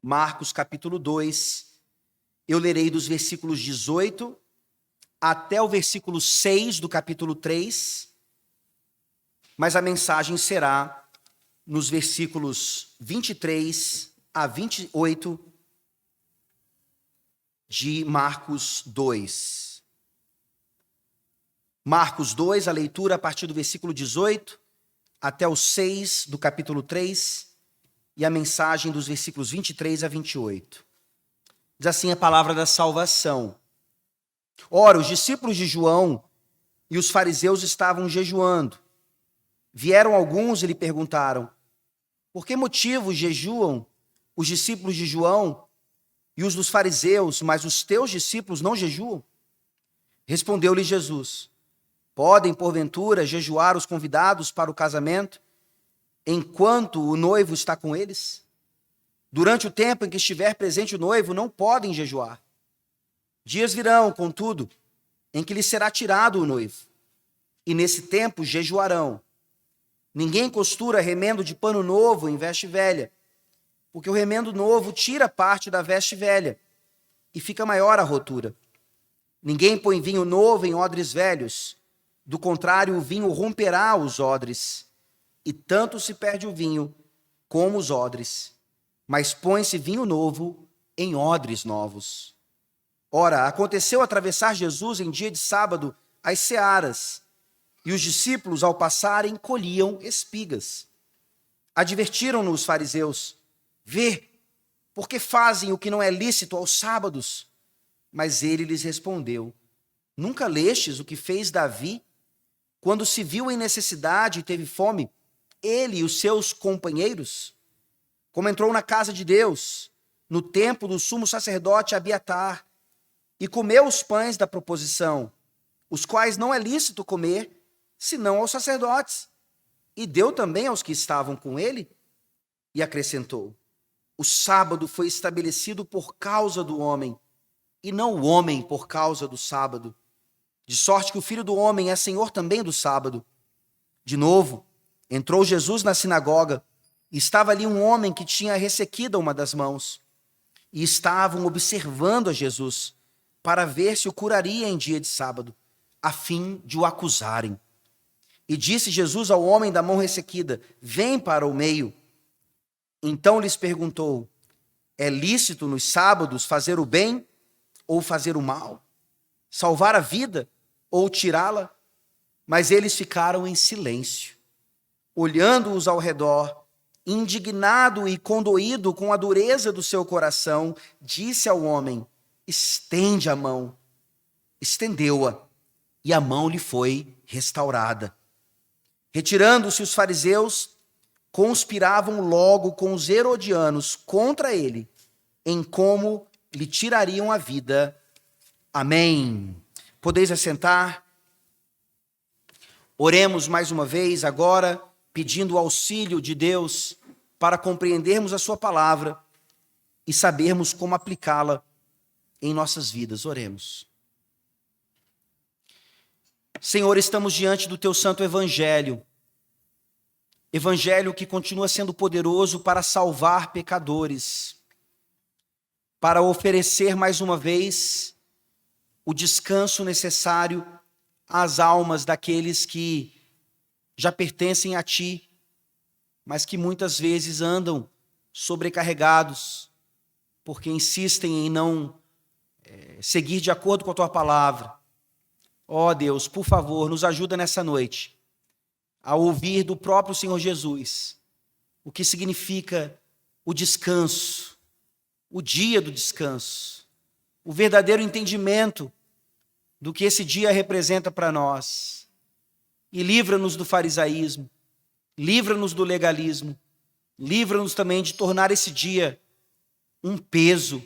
Marcos capítulo 2. Eu lerei dos versículos 18 até o versículo 6 do capítulo 3, mas a mensagem será nos versículos 23 a 28 de Marcos 2. Marcos 2, a leitura a partir do versículo 18 até o 6 do capítulo 3 e a mensagem dos versículos 23 a 28. Diz assim a palavra da salvação. Ora, os discípulos de João e os fariseus estavam jejuando. Vieram alguns e lhe perguntaram: por que motivo jejuam os discípulos de João e os dos fariseus, mas os teus discípulos não jejuam? Respondeu-lhe Jesus: podem, porventura, jejuar os convidados para o casamento, enquanto o noivo está com eles? Durante o tempo em que estiver presente o noivo, não podem jejuar. Dias virão, contudo, em que lhes será tirado o noivo, e nesse tempo jejuarão. Ninguém costura remendo de pano novo em veste velha, porque o remendo novo tira parte da veste velha, e fica maior a rotura. Ninguém põe vinho novo em odres velhos, do contrário, o vinho romperá os odres, e tanto se perde o vinho como os odres. Mas põe-se vinho novo em odres novos. Ora, aconteceu atravessar Jesus em dia de sábado as searas, e os discípulos, ao passarem, colhiam espigas. Advertiram-no os fariseus: vê, porque fazem o que não é lícito aos sábados? Mas ele lhes respondeu: nunca lestes o que fez Davi, quando se viu em necessidade e teve fome, ele e os seus companheiros? Como entrou na casa de Deus, no templo do sumo sacerdote Abiatar, e comeu os pães da proposição, os quais não é lícito comer, senão aos sacerdotes, e deu também aos que estavam com ele, e acrescentou: o sábado foi estabelecido por causa do homem, e não o homem por causa do sábado, de sorte que o Filho do Homem é Senhor também do sábado. De novo, entrou Jesus na sinagoga, e estava ali um homem que tinha ressequida uma das mãos, e estavam observando a Jesus, para ver se o curaria em dia de sábado, a fim de o acusarem. E disse Jesus ao homem da mão ressequida: vem para o meio. Então lhes perguntou: é lícito nos sábados fazer o bem ou fazer o mal? Salvar a vida ou tirá-la? Mas eles ficaram em silêncio, olhando-os ao redor. Indignado e condoído com a dureza do seu coração, disse ao homem: estende a mão. Estendeu-a, e a mão lhe foi restaurada. Retirando-se os fariseus, conspiravam logo com os herodianos contra ele, em como lhe tirariam a vida. Amém. Podeis assentar? Oremos mais uma vez agora, pedindo o auxílio de Deus para compreendermos a sua palavra e sabermos como aplicá-la em nossas vidas. Oremos. Senhor, estamos diante do teu santo evangelho, evangelho que continua sendo poderoso para salvar pecadores, para oferecer mais uma vez o descanso necessário às almas daqueles que já pertencem a ti, mas que muitas vezes andam sobrecarregados, porque insistem em não seguir de acordo com a tua palavra. Ó Deus, por favor, nos ajuda nessa noite a ouvir do próprio Senhor Jesus o que significa o descanso, o dia do descanso, o verdadeiro entendimento do que esse dia representa para nós. E livra-nos do farisaísmo, livra-nos do legalismo, livra-nos também de tornar esse dia um peso,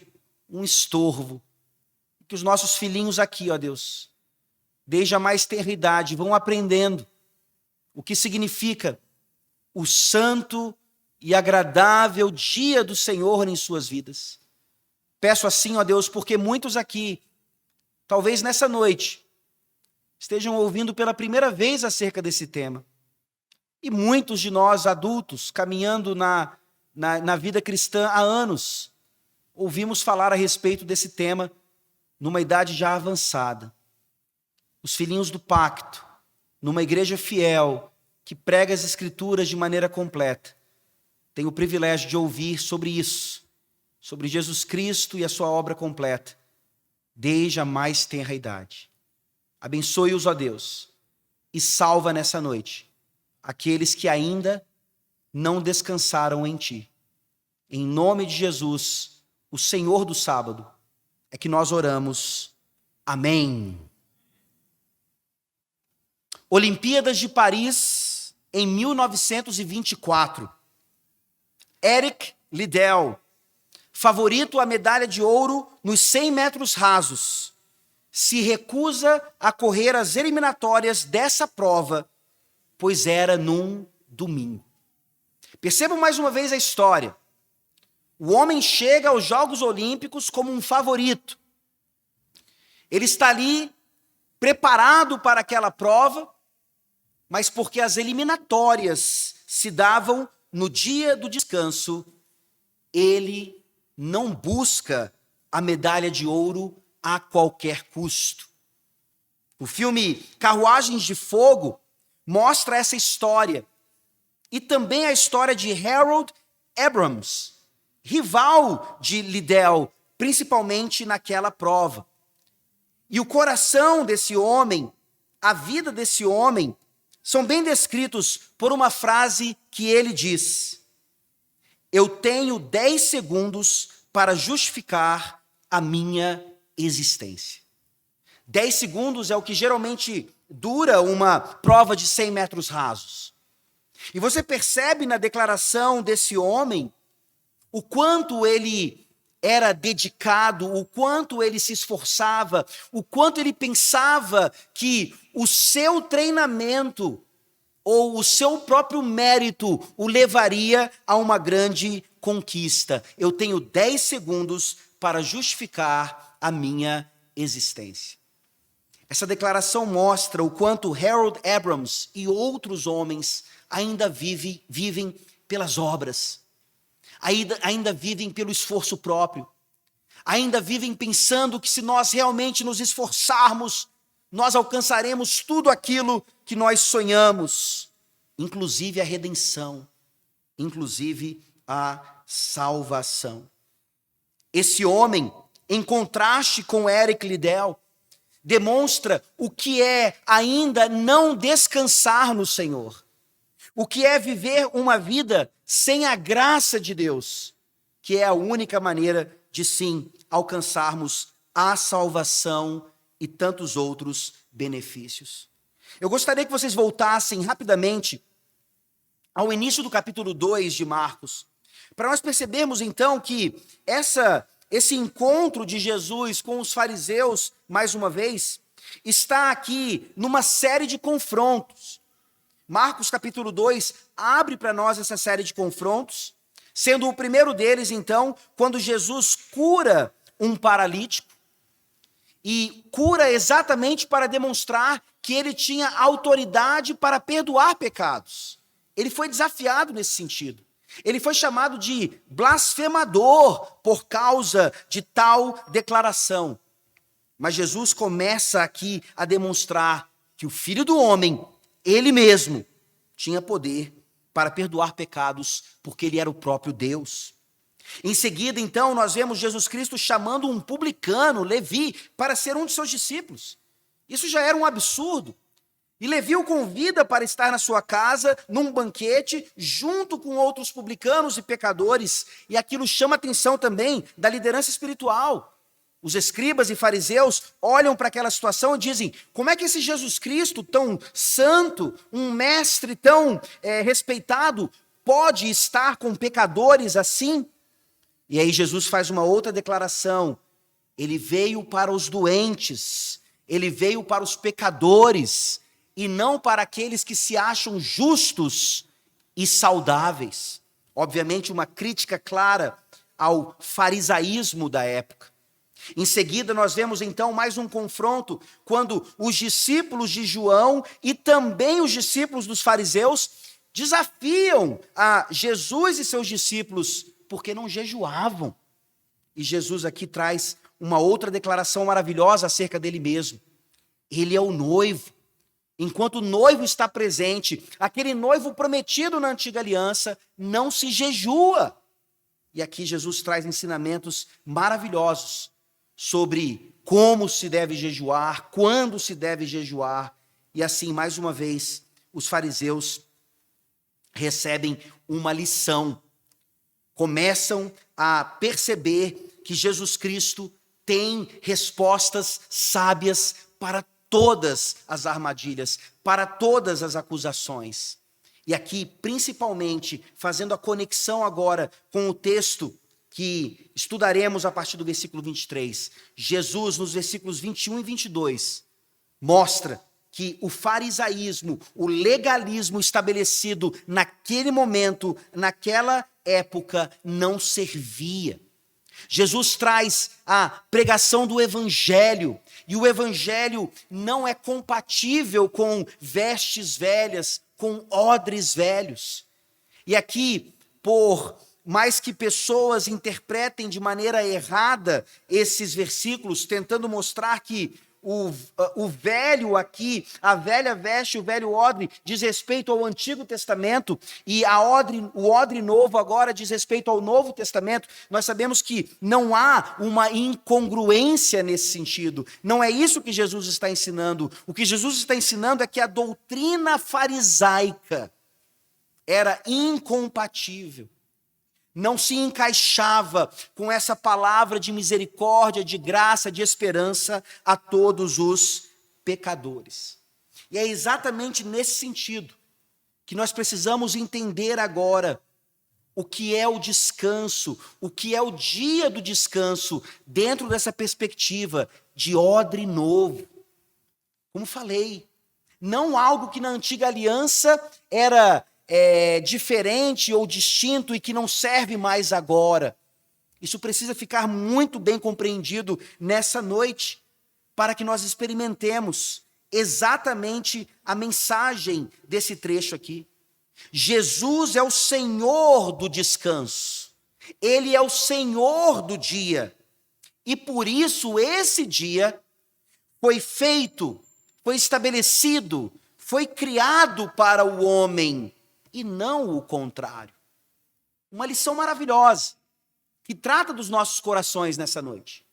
um estorvo. Que os nossos filhinhos aqui, ó Deus, desde a mais tenra idade, vão aprendendo o que significa o santo e agradável dia do Senhor em suas vidas. Peço assim, ó Deus, porque muitos aqui, talvez nessa noite, estejam ouvindo pela primeira vez acerca desse tema. E muitos de nós, adultos, caminhando na vida cristã há anos, ouvimos falar a respeito desse tema numa idade já avançada. Os filhinhos do pacto, numa igreja fiel, que prega as Escrituras de maneira completa. Tenho o privilégio de ouvir sobre isso, sobre Jesus Cristo e a sua obra completa, desde a mais tenra idade. Abençoe-os, ó Deus, e salva nessa noite aqueles que ainda não descansaram em Ti. Em nome de Jesus, o Senhor do sábado, é que nós oramos. Amém. Olimpíadas de Paris, em 1924. Eric Liddell, favorito à medalha de ouro nos 100 metros rasos, se recusa a correr as eliminatórias dessa prova, pois era num domingo. Percebam mais uma vez a história. O homem chega aos Jogos Olímpicos como um favorito. Ele está ali preparado para aquela prova, mas porque as eliminatórias se davam no dia do descanso, ele não busca a medalha de ouro a qualquer custo. O filme Carruagens de Fogo mostra essa história. E também a história de Harold Abrams, rival de Liddell, principalmente naquela prova. E o coração desse homem, a vida desse homem, são bem descritos por uma frase que ele diz: eu tenho 10 segundos para justificar a minha existência. 10 segundos é o que geralmente dura uma prova de 100 metros rasos. E você percebe na declaração desse homem o quanto ele era dedicado, o quanto ele se esforçava, o quanto ele pensava que o seu treinamento ou o seu próprio mérito o levaria a uma grande conquista. Eu tenho 10 segundos para justificar a minha existência. Essa declaração mostra o quanto Harold Abrams e outros homens ainda vivem pelas obras, ainda vivem pelo esforço próprio, ainda vivem pensando que se nós realmente nos esforçarmos, nós alcançaremos tudo aquilo que nós sonhamos, inclusive a redenção, inclusive a salvação. Esse homem, em contraste com Eric Liddell, demonstra o que é ainda não descansar no Senhor, o que é viver uma vida sem a graça de Deus, que é a única maneira de sim alcançarmos a salvação e tantos outros benefícios. Eu gostaria que vocês voltassem rapidamente ao início do capítulo 2 de Marcos, para nós percebermos então que esse encontro de Jesus com os fariseus, mais uma vez, está aqui numa série de confrontos. Marcos capítulo 2 abre para nós essa série de confrontos, sendo o primeiro deles, então, quando Jesus cura um paralítico, e cura exatamente para demonstrar que ele tinha autoridade para perdoar pecados. Ele foi desafiado nesse sentido. Ele foi chamado de blasfemador por causa de tal declaração. Mas Jesus começa aqui a demonstrar que o Filho do Homem, ele mesmo, tinha poder para perdoar pecados, porque ele era o próprio Deus. Em seguida, então, nós vemos Jesus Cristo chamando um publicano, Levi, para ser um de seus discípulos. Isso já era um absurdo. E Levi o convida para estar na sua casa, num banquete, junto com outros publicanos e pecadores. E aquilo chama a atenção também da liderança espiritual. Os escribas e fariseus olham para aquela situação e dizem: como é que esse Jesus Cristo, tão santo, um mestre tão respeitado, pode estar com pecadores assim? E aí Jesus faz uma outra declaração. Ele veio para os doentes, ele veio para os pecadores, e não para aqueles que se acham justos e saudáveis. Obviamente, uma crítica clara ao farisaísmo da época. Em seguida, nós vemos então mais um confronto, quando os discípulos de João e também os discípulos dos fariseus desafiam a Jesus e seus discípulos, porque não jejuavam. E Jesus aqui traz uma outra declaração maravilhosa acerca dele mesmo. Ele é o noivo. Enquanto o noivo está presente, aquele noivo prometido na antiga aliança, não se jejua. E aqui Jesus traz ensinamentos maravilhosos sobre como se deve jejuar, quando se deve jejuar. E assim, mais uma vez, os fariseus recebem uma lição. Começam a perceber que Jesus Cristo tem respostas sábias para todas as armadilhas, para todas as acusações. E aqui, principalmente, fazendo a conexão agora com o texto que estudaremos a partir do versículo 23, Jesus, nos versículos 21 e 22, mostra que o farisaísmo, o legalismo estabelecido naquele momento, naquela época, não servia. Jesus traz a pregação do evangelho, e o evangelho não é compatível com vestes velhas, com odres velhos. E aqui, por mais que pessoas interpretem de maneira errada esses versículos, tentando mostrar que o velho aqui, a velha veste, o velho odre, diz respeito ao Antigo Testamento, e o odre novo agora diz respeito ao Novo Testamento. Nós sabemos que não há uma incongruência nesse sentido. Não é isso que Jesus está ensinando. O que Jesus está ensinando é que a doutrina farisaica era incompatível. Não se encaixava com essa palavra de misericórdia, de graça, de esperança a todos os pecadores. E é exatamente nesse sentido que nós precisamos entender agora o que é o descanso, o que é o dia do descanso, dentro dessa perspectiva de odre novo. Como falei, não algo que na antiga aliança era diferente ou distinto e que não serve mais agora. Isso precisa ficar muito bem compreendido nessa noite, para que nós experimentemos exatamente a mensagem desse trecho aqui. Jesus é o Senhor do descanso. Ele é o Senhor do dia. E por isso esse dia foi feito, foi estabelecido, foi criado para o homem, e não o contrário. Uma lição maravilhosa, que trata dos nossos corações nessa noite.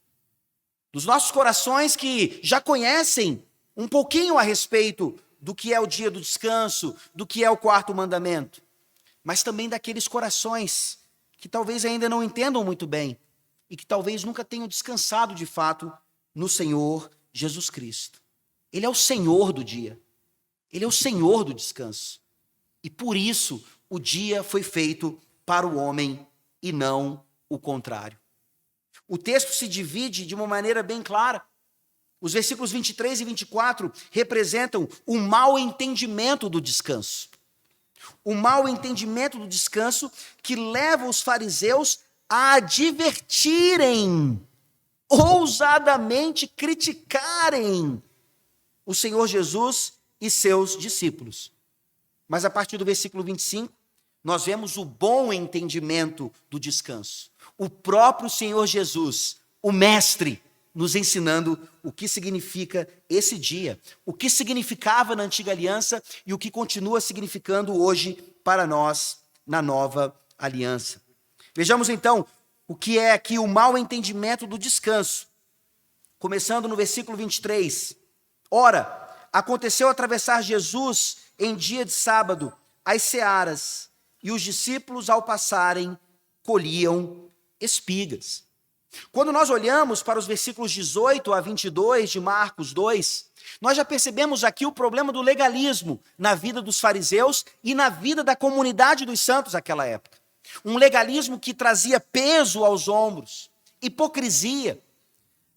Dos nossos corações que já conhecem um pouquinho a respeito do que é o dia do descanso, do que é o quarto mandamento. Mas também daqueles corações que talvez ainda não entendam muito bem e que talvez nunca tenham descansado de fato no Senhor Jesus Cristo. Ele é o Senhor do dia. Ele é o Senhor do descanso. E por isso o dia foi feito para o homem e não o contrário. O texto se divide de uma maneira bem clara. Os versículos 23 e 24 representam o mau entendimento do descanso. O mau entendimento do descanso que leva os fariseus a advertirem, ousadamente criticarem o Senhor Jesus e seus discípulos. Mas a partir do versículo 25, nós vemos o bom entendimento do descanso. O próprio Senhor Jesus, o Mestre, nos ensinando o que significa esse dia, o que significava na antiga aliança e o que continua significando hoje para nós na nova aliança. Vejamos então o que é aqui o mau entendimento do descanso. Começando no versículo 23. Ora, aconteceu atravessar Jesus em dia de sábado as searas, e os discípulos, ao passarem, colhiam espigas. Quando nós olhamos para os versículos 18 a 22 de Marcos 2, nós já percebemos aqui o problema do legalismo na vida dos fariseus e na vida da comunidade dos santos naquela época. Um legalismo que trazia peso aos ombros, hipocrisia,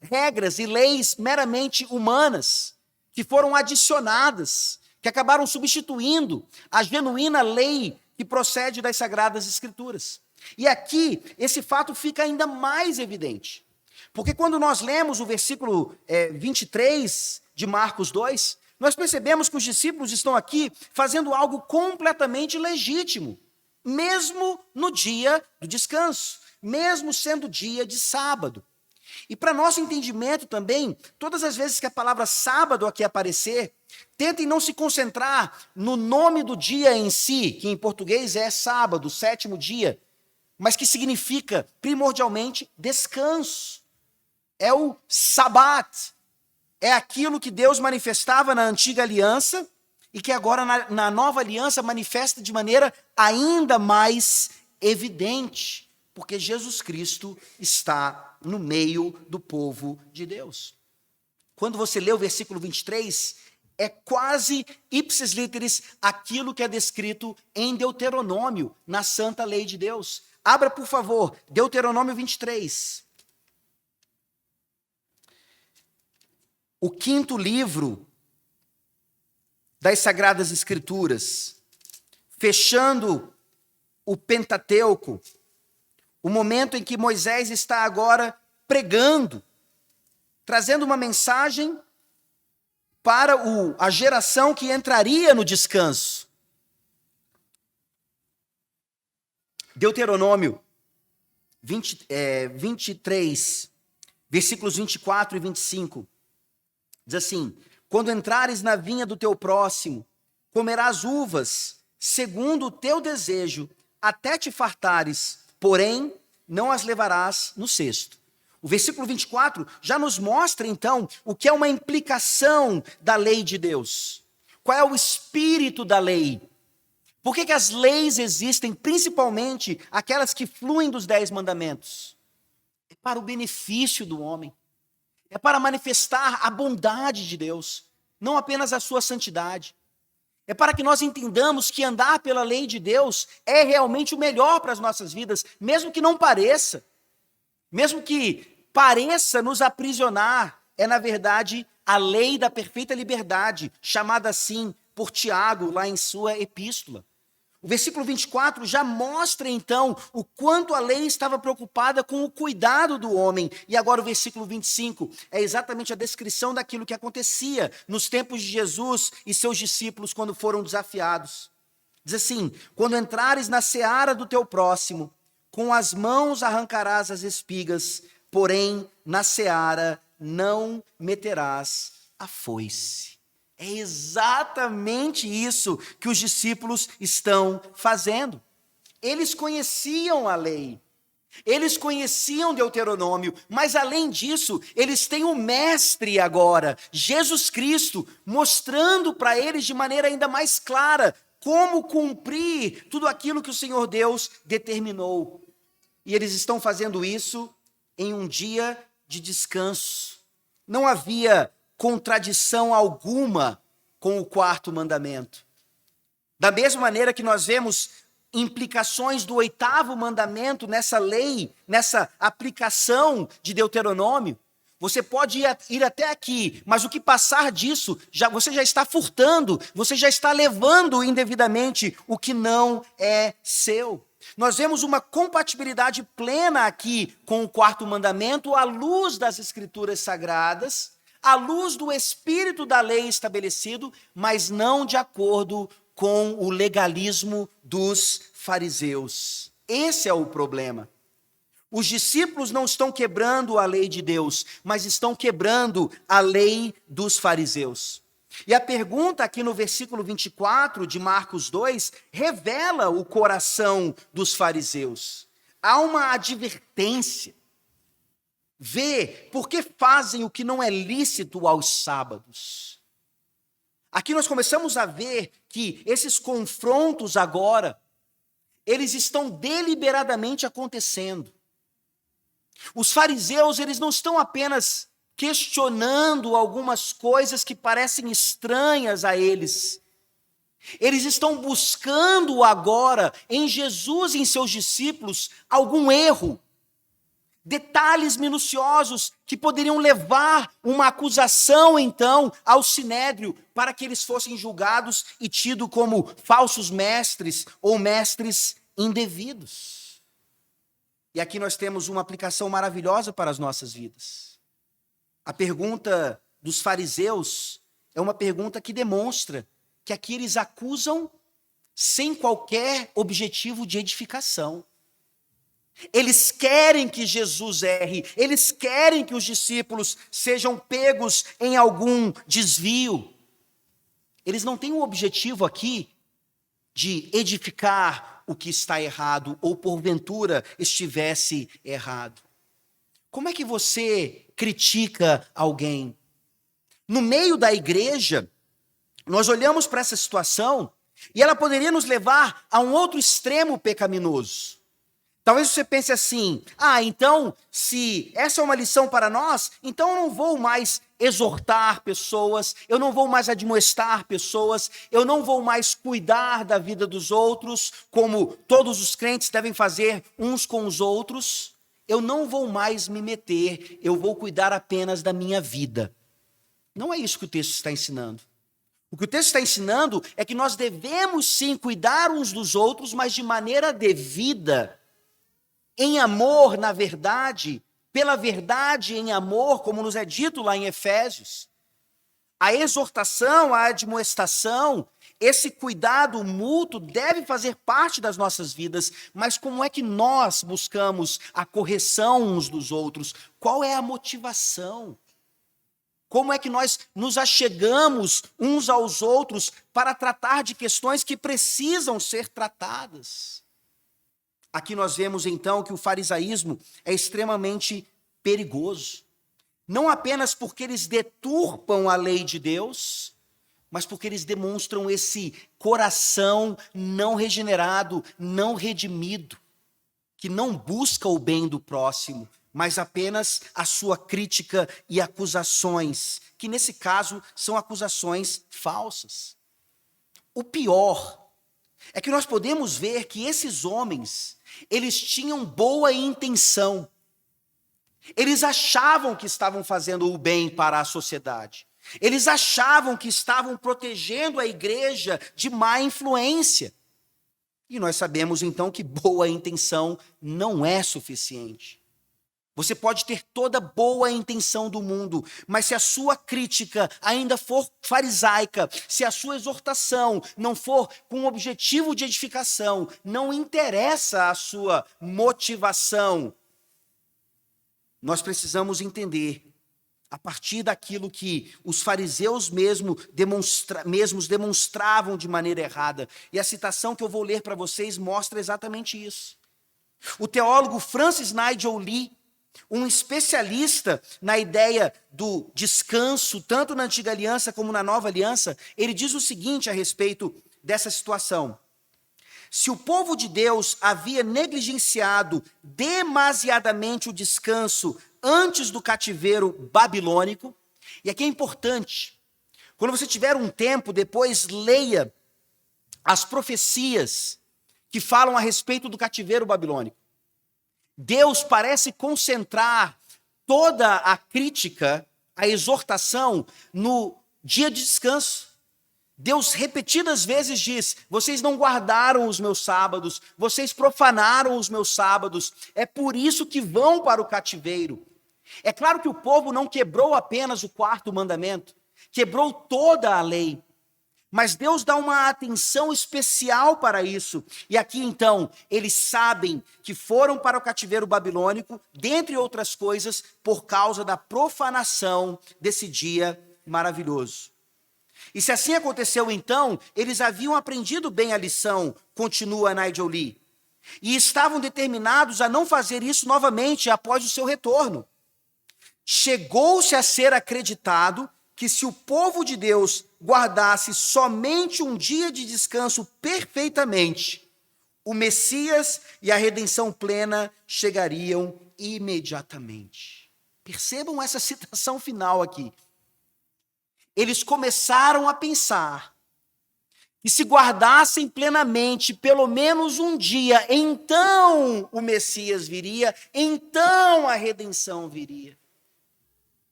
regras e leis meramente humanas, que foram adicionadas, que acabaram substituindo a genuína lei que procede das Sagradas Escrituras. E aqui, esse fato fica ainda mais evidente. Porque quando nós lemos o versículo 23 de Marcos 2, nós percebemos que os discípulos estão aqui fazendo algo completamente legítimo, mesmo no dia do descanso, mesmo sendo dia de sábado. E para nosso entendimento também, todas as vezes que a palavra sábado aqui aparecer, tentem não se concentrar no nome do dia em si, que em português é sábado, 7º dia, mas que significa primordialmente descanso. É o sabat, é aquilo que Deus manifestava na antiga aliança e que agora na nova aliança manifesta de maneira ainda mais evidente, porque Jesus Cristo está no meio do povo de Deus. Quando você lê o versículo 23, é quase ipsis literis aquilo que é descrito em Deuteronômio, na santa lei de Deus. Abra, por favor, Deuteronômio 23. O 5º livro das Sagradas Escrituras, fechando o Pentateuco, o momento em que Moisés está agora pregando, trazendo uma mensagem para a geração que entraria no descanso. Deuteronômio 23, versículos 24 e 25, diz assim: quando entrares na vinha do teu próximo, comerás uvas, segundo o teu desejo, até te fartares, porém não as levarás no cesto. O versículo 24 já nos mostra, então, o que é uma implicação da lei de Deus. Qual é o espírito da lei? Por que as leis existem, principalmente aquelas que fluem dos 10 mandamentos? É para o benefício do homem. É para manifestar a bondade de Deus, não apenas a sua santidade. É para que nós entendamos que andar pela lei de Deus é realmente o melhor para as nossas vidas, mesmo que não pareça. Mesmo que pareça nos aprisionar, é na verdade a lei da perfeita liberdade, chamada assim por Tiago, lá em sua epístola. O versículo 24 já mostra então o quanto a lei estava preocupada com o cuidado do homem. E agora o versículo 25 é exatamente a descrição daquilo que acontecia nos tempos de Jesus e seus discípulos quando foram desafiados. Diz assim: quando entrares na seara do teu próximo, com as mãos arrancarás as espigas, porém na seara não meterás a foice. É exatamente isso que os discípulos estão fazendo. Eles conheciam a lei, eles conheciam Deuteronômio, mas além disso, eles têm o mestre agora, Jesus Cristo, mostrando para eles de maneira ainda mais clara como cumprir tudo aquilo que o Senhor Deus determinou. E eles estão fazendo isso em um dia de descanso. Não havia contradição alguma com o 4º mandamento. Da mesma maneira que nós vemos implicações do 8º mandamento nessa lei, nessa aplicação de Deuteronômio, você pode ir até aqui, mas o que passar disso, você já está furtando, você já está levando indevidamente o que não é seu. Nós vemos uma compatibilidade plena aqui com o 4º mandamento, à luz das Escrituras Sagradas, à luz do espírito da lei estabelecido, mas não de acordo com o legalismo dos fariseus. Esse é o problema. Os discípulos não estão quebrando a lei de Deus, mas estão quebrando a lei dos fariseus. E a pergunta aqui no versículo 24 de Marcos 2 revela o coração dos fariseus. Há uma advertência. Vê por que fazem o que não é lícito aos sábados. Aqui nós começamos a ver que esses confrontos agora, eles estão deliberadamente acontecendo. Os fariseus, eles não estão apenas questionando algumas coisas que parecem estranhas a eles. Eles estão buscando agora, em Jesus e em seus discípulos, algum erro. Detalhes minuciosos que poderiam levar uma acusação, então, ao sinédrio, para que eles fossem julgados e tidos como falsos mestres ou mestres indevidos. E aqui nós temos uma aplicação maravilhosa para as nossas vidas. A pergunta dos fariseus é uma pergunta que demonstra que aqui eles acusam sem qualquer objetivo de edificação. Eles querem que Jesus erre, eles querem que os discípulos sejam pegos em algum desvio. Eles não têm o objetivo aqui de edificar o que está errado ou porventura estivesse errado. Como é que você critica alguém? No meio da igreja, nós olhamos para essa situação e ela poderia nos levar a um outro extremo pecaminoso. Talvez você pense assim: então, se essa é uma lição para nós, então eu não vou mais exortar pessoas, eu não vou mais admoestar pessoas, eu não vou mais cuidar da vida dos outros, como todos os crentes devem fazer uns com os outros. Eu não vou mais me meter, eu vou cuidar apenas da minha vida. Não é isso que o texto está ensinando. O que o texto está ensinando é que nós devemos sim cuidar uns dos outros, mas de maneira devida, em amor, na verdade, pela verdade em amor, como nos é dito lá em Efésios. A exortação, a admoestação, esse cuidado mútuo deve fazer parte das nossas vidas, mas como é que nós buscamos a correção uns dos outros? Qual é a motivação? Como é que nós nos achegamos uns aos outros para tratar de questões que precisam ser tratadas? Aqui nós vemos então que o farisaísmo é extremamente perigoso. Não apenas porque eles deturpam a lei de Deus, mas porque eles demonstram esse coração não regenerado, não redimido, que não busca o bem do próximo, mas apenas a sua crítica e acusações, que nesse caso são acusações falsas. O pior é que nós podemos ver que esses homens, eles tinham boa intenção. Eles achavam que estavam fazendo o bem para a sociedade. Eles achavam que estavam protegendo a igreja de má influência. E nós sabemos então que boa intenção não é suficiente. Você pode ter toda boa intenção do mundo, mas se a sua crítica ainda for farisaica, se a sua exortação não for com o objetivo de edificação, não interessa a sua motivação, nós precisamos entender, a partir daquilo que os fariseus mesmos demonstravam de maneira errada. E a citação que eu vou ler para vocês mostra exatamente isso. O teólogo Francis Nigel Lee, um especialista na ideia do descanso, tanto na Antiga Aliança como na Nova Aliança, ele diz o seguinte a respeito dessa situação: se o povo de Deus havia negligenciado demasiadamente o descanso antes do cativeiro babilônico, e aqui é importante, quando você tiver um tempo, depois leia as profecias que falam a respeito do cativeiro babilônico. Deus parece concentrar toda a crítica, a exortação, no dia de descanso. Deus repetidas vezes diz: vocês não guardaram os meus sábados, vocês profanaram os meus sábados, é por isso que vão para o cativeiro. É claro que o povo não quebrou apenas o quarto mandamento, quebrou toda a lei. Mas Deus dá uma atenção especial para isso. E aqui então, eles sabem que foram para o cativeiro babilônico, dentre outras coisas, por causa da profanação desse dia maravilhoso. E se assim aconteceu então, eles haviam aprendido bem a lição, continua Nigel Lee, e estavam determinados a não fazer isso novamente após o seu retorno. Chegou-se a ser acreditado que se o povo de Deus guardasse somente um dia de descanso perfeitamente, o Messias e a redenção plena chegariam imediatamente. Percebam essa citação final aqui. Eles começaram a pensar que se guardassem plenamente pelo menos um dia, então o Messias viria, então a redenção viria.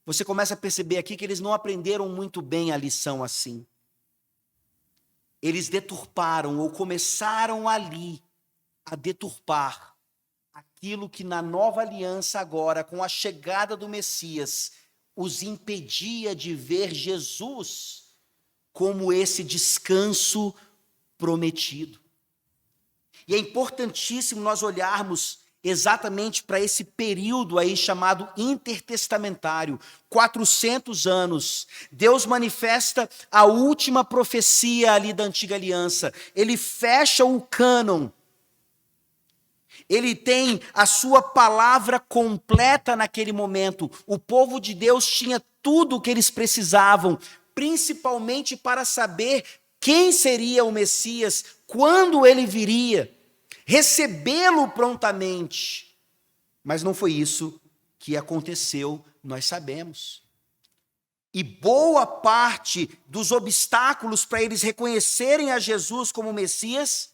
Você começa a perceber aqui que eles não aprenderam muito bem a lição assim. Eles deturparam ou começaram ali a deturpar aquilo que na nova aliança agora, com a chegada do Messias, os impedia de ver Jesus como esse descanso prometido. E é importantíssimo nós olharmos exatamente para esse período aí chamado intertestamentário, 400 anos. Deus manifesta a última profecia ali da antiga aliança. Ele fecha o cânon. Ele tem a sua palavra completa naquele momento. O povo de Deus tinha tudo o que eles precisavam, principalmente para saber quem seria o Messias, quando ele viria, recebê-lo prontamente. Mas não foi isso que aconteceu, nós sabemos. E boa parte dos obstáculos para eles reconhecerem a Jesus como Messias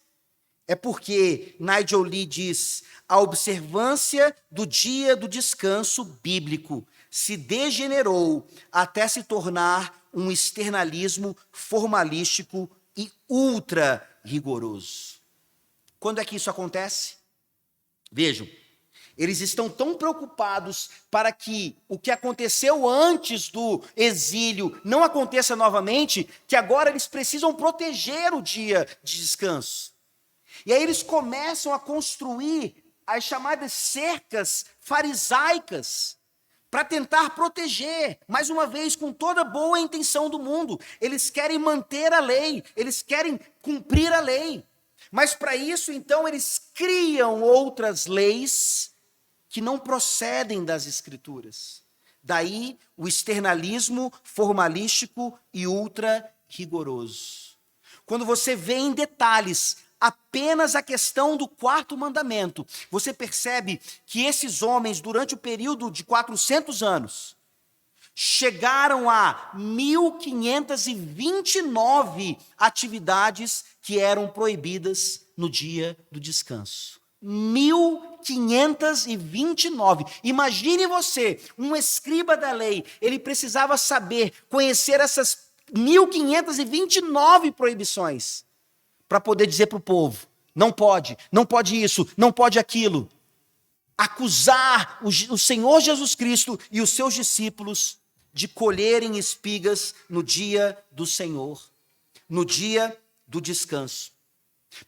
é porque, Nigel Lee diz, a observância do dia do descanso bíblico se degenerou até se tornar um externalismo formalístico e ultra rigoroso. Quando é que isso acontece? Vejam, eles estão tão preocupados para que o que aconteceu antes do exílio não aconteça novamente, que agora eles precisam proteger o dia de descanso. E aí eles começam a construir as chamadas cercas farisaicas para tentar proteger, mais uma vez, com toda boa intenção do mundo. Eles querem manter a lei, eles querem cumprir a lei. Mas para isso, então, eles criam outras leis que não procedem das Escrituras. Daí o externalismo formalístico e ultra rigoroso. Quando você vê em detalhes apenas a questão do quarto mandamento, você percebe que esses homens, durante o período de 400 anos, chegaram a 1.529 atividades que eram proibidas no dia do descanso. 1.529. Imagine você, um escriba da lei, ele precisava saber, conhecer essas 1.529 proibições, para poder dizer para o povo, não pode isso, não pode aquilo. Acusar o Senhor Jesus Cristo e os seus discípulos de colherem espigas no dia do Senhor, no dia do descanso.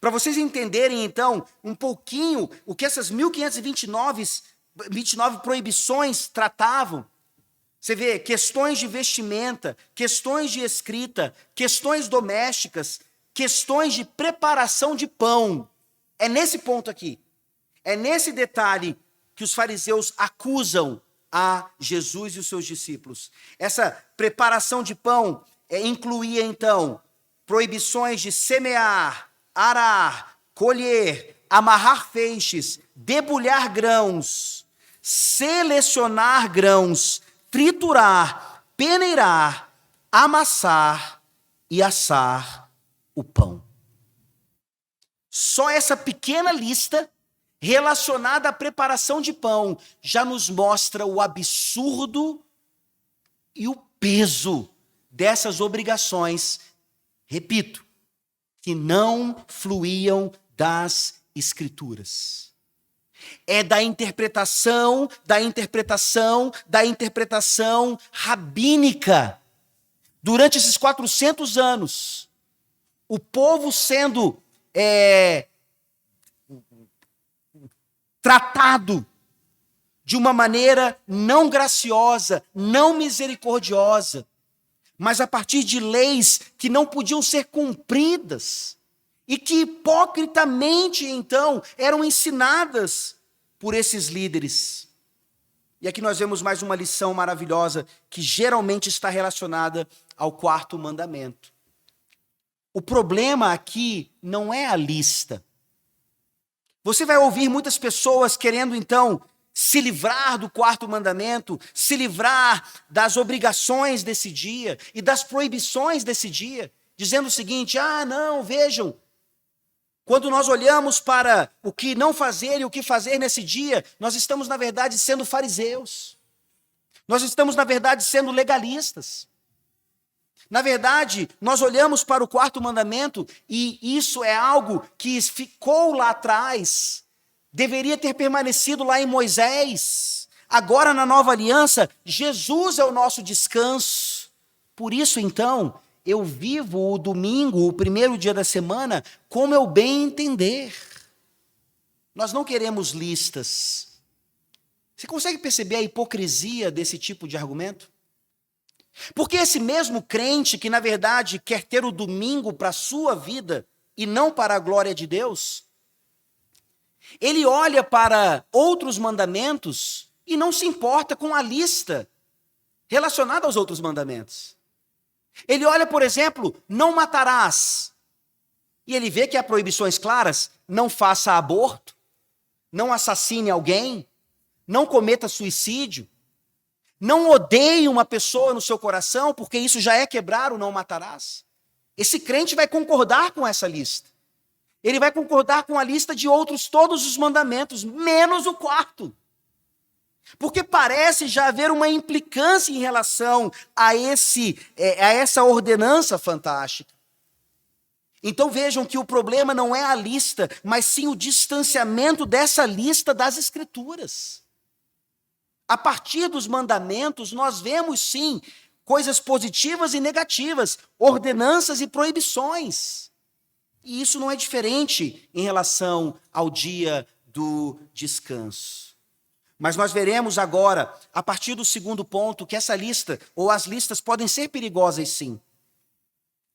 Para vocês entenderem, então, um pouquinho o que essas 1.529 proibições tratavam, você vê questões de vestimenta, questões de escrita, questões domésticas, questões de preparação de pão. É nesse ponto aqui, é nesse detalhe que os fariseus acusam a Jesus e os seus discípulos. Essa preparação de pão incluía, então, proibições de semear, arar, colher, amarrar feixes, debulhar grãos, selecionar grãos, triturar, peneirar, amassar e assar o pão. Só essa pequena lista relacionada à preparação de pão já nos mostra o absurdo e o peso dessas obrigações, repito, que não fluíam das Escrituras. É da interpretação rabínica. Durante esses 400 anos, o povo sendo tratado de uma maneira não graciosa, não misericordiosa, mas a partir de leis que não podiam ser cumpridas e que hipocritamente, então, eram ensinadas por esses líderes. E aqui nós vemos mais uma lição maravilhosa que geralmente está relacionada ao quarto mandamento. O problema aqui não é a lista. Você vai ouvir muitas pessoas querendo, então, se livrar do quarto mandamento, se livrar das obrigações desse dia e das proibições desse dia, dizendo o seguinte: não, vejam, quando nós olhamos para o que não fazer e o que fazer nesse dia, nós estamos, na verdade, sendo fariseus. Nós estamos, na verdade, sendo legalistas. Na verdade, nós olhamos para o quarto mandamento e isso é algo que ficou lá atrás, deveria ter permanecido lá em Moisés. Agora, na nova aliança, Jesus é o nosso descanso. Por isso, então, eu vivo o domingo, o primeiro dia da semana, como eu bem entender. Nós não queremos listas. Você consegue perceber a hipocrisia desse tipo de argumento? Porque esse mesmo crente que, na verdade, quer ter o domingo para a sua vida e não para a glória de Deus, ele olha para outros mandamentos e não se importa com a lista relacionada aos outros mandamentos. Ele olha, por exemplo, não matarás. E ele vê que há proibições claras: não faça aborto, não assassine alguém, não cometa suicídio, não odeie uma pessoa no seu coração, porque isso já é quebrar o não matarás. Esse crente vai concordar com essa lista. Ele vai concordar com a lista de outros, todos os mandamentos, menos o quarto. Porque parece já haver uma implicância em relação a essa ordenança fantástica. Então vejam que o problema não é a lista, mas sim o distanciamento dessa lista das Escrituras. A partir dos mandamentos, nós vemos sim coisas positivas e negativas, ordenanças e proibições. E isso não é diferente em relação ao dia do descanso. Mas nós veremos agora, a partir do segundo ponto, que essa lista, ou as listas, podem ser perigosas sim.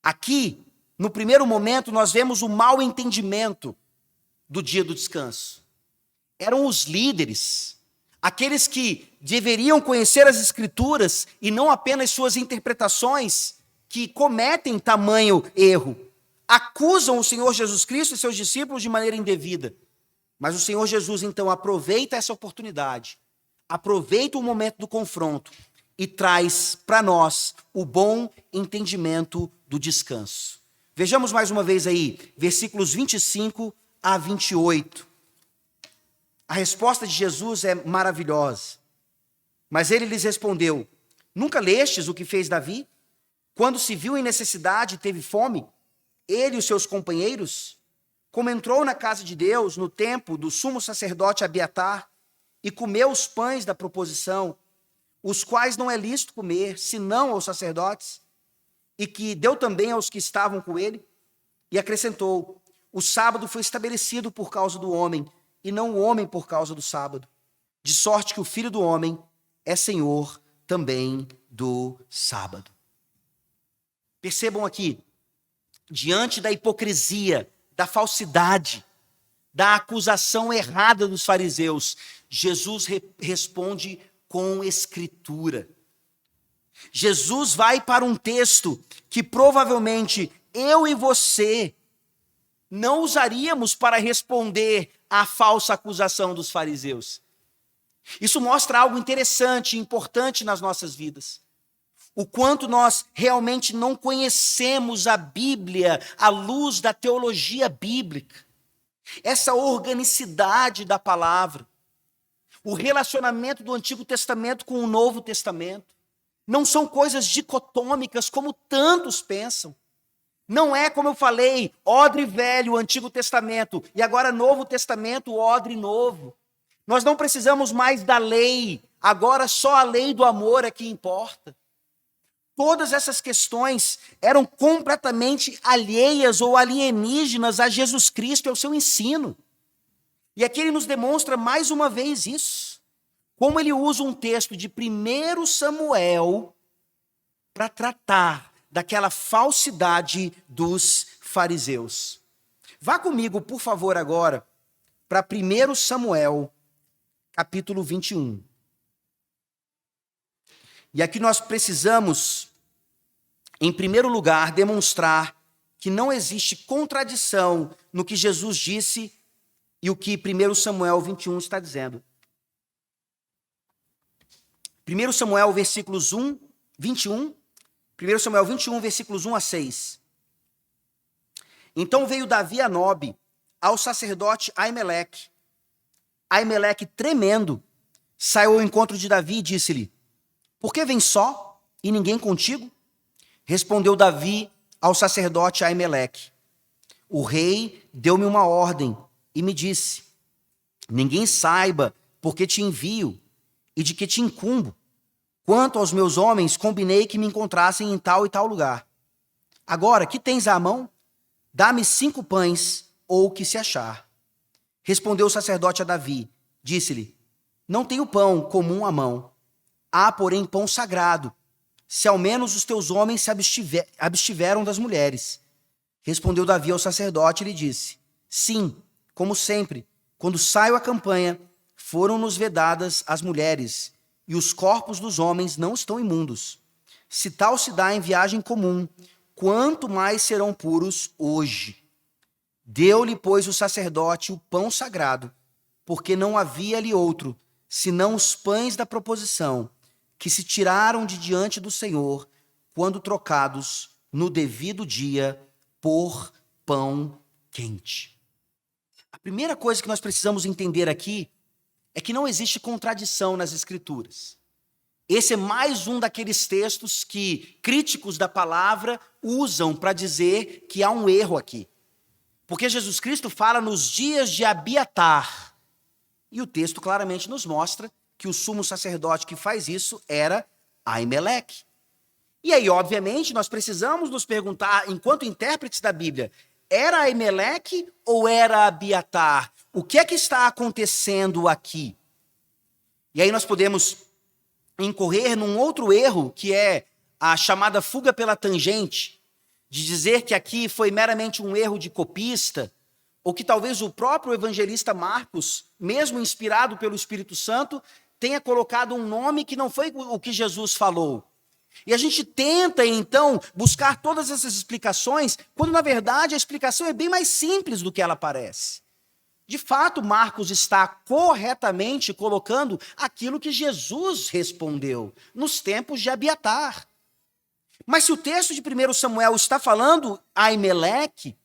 Aqui, no primeiro momento, nós vemos o mau entendimento do dia do descanso. Eram os líderes, aqueles que deveriam conhecer as Escrituras e não apenas suas interpretações, que cometem tamanho erro. Acusam o Senhor Jesus Cristo e seus discípulos de maneira indevida. Mas o Senhor Jesus, então, aproveita essa oportunidade, aproveita o momento do confronto e traz para nós o bom entendimento do descanso. Vejamos mais uma vez aí, versículos 25 a 28. A resposta de Jesus é maravilhosa. Mas ele lhes respondeu: nunca lestes o que fez Davi? Quando se viu em necessidade e teve fome, ele e os seus companheiros, como entrou na casa de Deus, no tempo do sumo sacerdote Abiatar, e comeu os pães da proposição, os quais não é lícito comer, senão aos sacerdotes, e que deu também aos que estavam com ele, e acrescentou: o sábado foi estabelecido por causa do homem, e não o homem por causa do sábado, de sorte que o Filho do Homem é Senhor também do sábado. Percebam aqui, diante da hipocrisia, da falsidade, da acusação errada dos fariseus, Jesus responde com Escritura. Jesus vai para um texto que provavelmente eu e você não usaríamos para responder à falsa acusação dos fariseus. Isso mostra algo interessante e importante nas nossas vidas. O quanto nós realmente não conhecemos a Bíblia à luz da teologia bíblica. Essa organicidade da palavra. O relacionamento do Antigo Testamento com o Novo Testamento. Não são coisas dicotômicas como tantos pensam. Não é, como eu falei, odre velho, Antigo Testamento, e agora Novo Testamento, odre novo. Nós não precisamos mais da lei, agora só a lei do amor é que importa. Todas essas questões eram completamente alheias ou alienígenas a Jesus Cristo e ao seu ensino. E aqui ele nos demonstra mais uma vez isso. Como ele usa um texto de 1 Samuel para tratar daquela falsidade dos fariseus. Vá comigo, por favor, agora, para 1 Samuel, capítulo 21. E aqui nós precisamos, em primeiro lugar, demonstrar que não existe contradição no que Jesus disse e o que 1 Samuel 21 está dizendo. 1 Samuel, versículos 21, 1 Samuel 21, versículos 1 a 6. Então veio Davi a Nobe, ao sacerdote Aimeleque. Aimeleque, tremendo, saiu ao encontro de Davi e disse-lhe: por que vens só e ninguém contigo? Respondeu Davi ao sacerdote Aimeleque: o rei deu-me uma ordem e me disse: ninguém saiba porque te envio e de que te incumbo. Quanto aos meus homens, combinei que me encontrassem em tal e tal lugar. Agora, que tens à mão? Dá-me 5 pães ou o que se achar. Respondeu o sacerdote a Davi, disse-lhe: não tenho pão comum à mão, há, porém, pão sagrado, se ao menos os teus homens se abstiveram das mulheres. Respondeu Davi ao sacerdote e lhe disse: sim, como sempre, quando saio à campanha, foram-nos vedadas as mulheres, e os corpos dos homens não estão imundos. Se tal se dá em viagem comum, quanto mais serão puros hoje. Deu-lhe, pois, o sacerdote o pão sagrado, porque não havia ali outro, senão os pães da proposição, que se tiraram de diante do Senhor, quando trocados no devido dia por pão quente. A primeira coisa que nós precisamos entender aqui é que não existe contradição nas Escrituras. Esse é mais um daqueles textos que críticos da palavra usam para dizer que há um erro aqui. Porque Jesus Cristo fala nos dias de Abiatar. E o texto claramente nos mostra que o sumo sacerdote que faz isso era Aimeleque. E aí, obviamente, nós precisamos nos perguntar, enquanto intérpretes da Bíblia, era Aimeleque ou era Abiatar? O que é que está acontecendo aqui? E aí nós podemos incorrer num outro erro, que é a chamada fuga pela tangente, de dizer que aqui foi meramente um erro de copista, ou que talvez o próprio evangelista Marcos, mesmo inspirado pelo Espírito Santo, tenha colocado um nome que não foi o que Jesus falou. E a gente tenta, então, buscar todas essas explicações, quando, na verdade, a explicação é bem mais simples do que ela parece. De fato, Marcos está corretamente colocando aquilo que Jesus respondeu nos tempos de Abiatar. Mas se o texto de 1 Samuel está falando Aimeleque,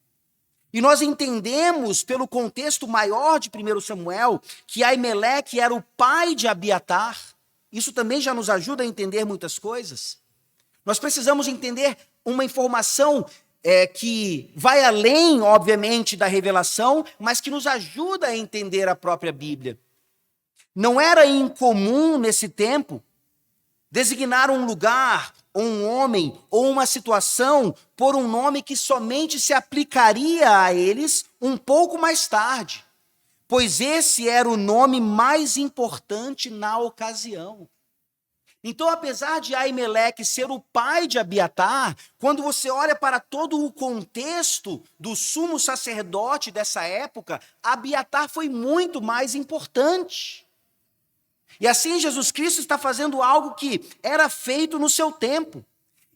e nós entendemos pelo contexto maior de 1 Samuel que Aimeleque era o pai de Abiatar, isso também já nos ajuda a entender muitas coisas. Nós precisamos entender uma informação que vai além, obviamente, da revelação, mas que nos ajuda a entender a própria Bíblia. Não era incomum nesse tempo designar um lugar, ou um homem, ou uma situação por um nome que somente se aplicaria a eles um pouco mais tarde, pois esse era o nome mais importante na ocasião. Então, apesar de Aimeleque ser o pai de Abiatar, quando você olha para todo o contexto do sumo sacerdote dessa época, Abiatar foi muito mais importante. E assim Jesus Cristo está fazendo algo que era feito no seu tempo.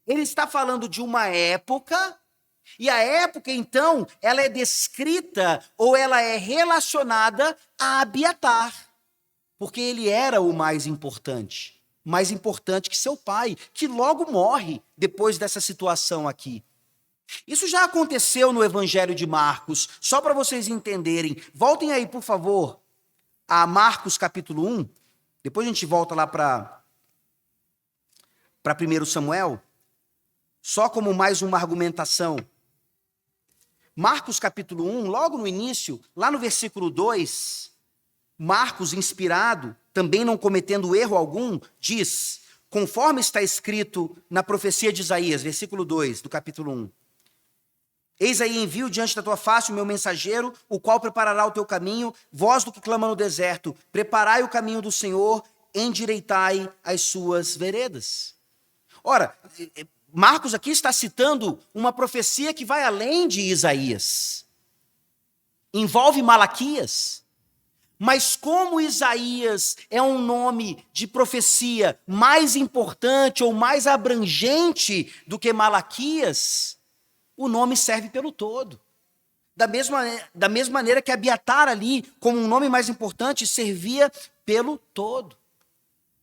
Ele está falando de uma época, e a época, então, ela é descrita ou ela é relacionada a Abiatar, porque ele era o mais importante que seu pai, que logo morre depois dessa situação aqui. Isso já aconteceu no Evangelho de Marcos, só para vocês entenderem. Voltem aí, por favor, a Marcos capítulo 1, depois a gente volta lá para 1 Samuel, só como mais uma argumentação. Marcos capítulo 1, logo no início, lá no versículo 2, Marcos, inspirado, também não cometendo erro algum, diz, conforme está escrito na profecia de Isaías, versículo 2 do capítulo 1. Eis aí envio diante da tua face o meu mensageiro, o qual preparará o teu caminho, voz do que clama no deserto, preparai o caminho do Senhor, endireitai as suas veredas. Ora, Marcos aqui está citando uma profecia que vai além de Isaías. Envolve Malaquias. Mas como Isaías é um nome de profecia mais importante ou mais abrangente do que Malaquias, o nome serve pelo todo. Da mesma maneira que Abiatar ali, como um nome mais importante, servia pelo todo.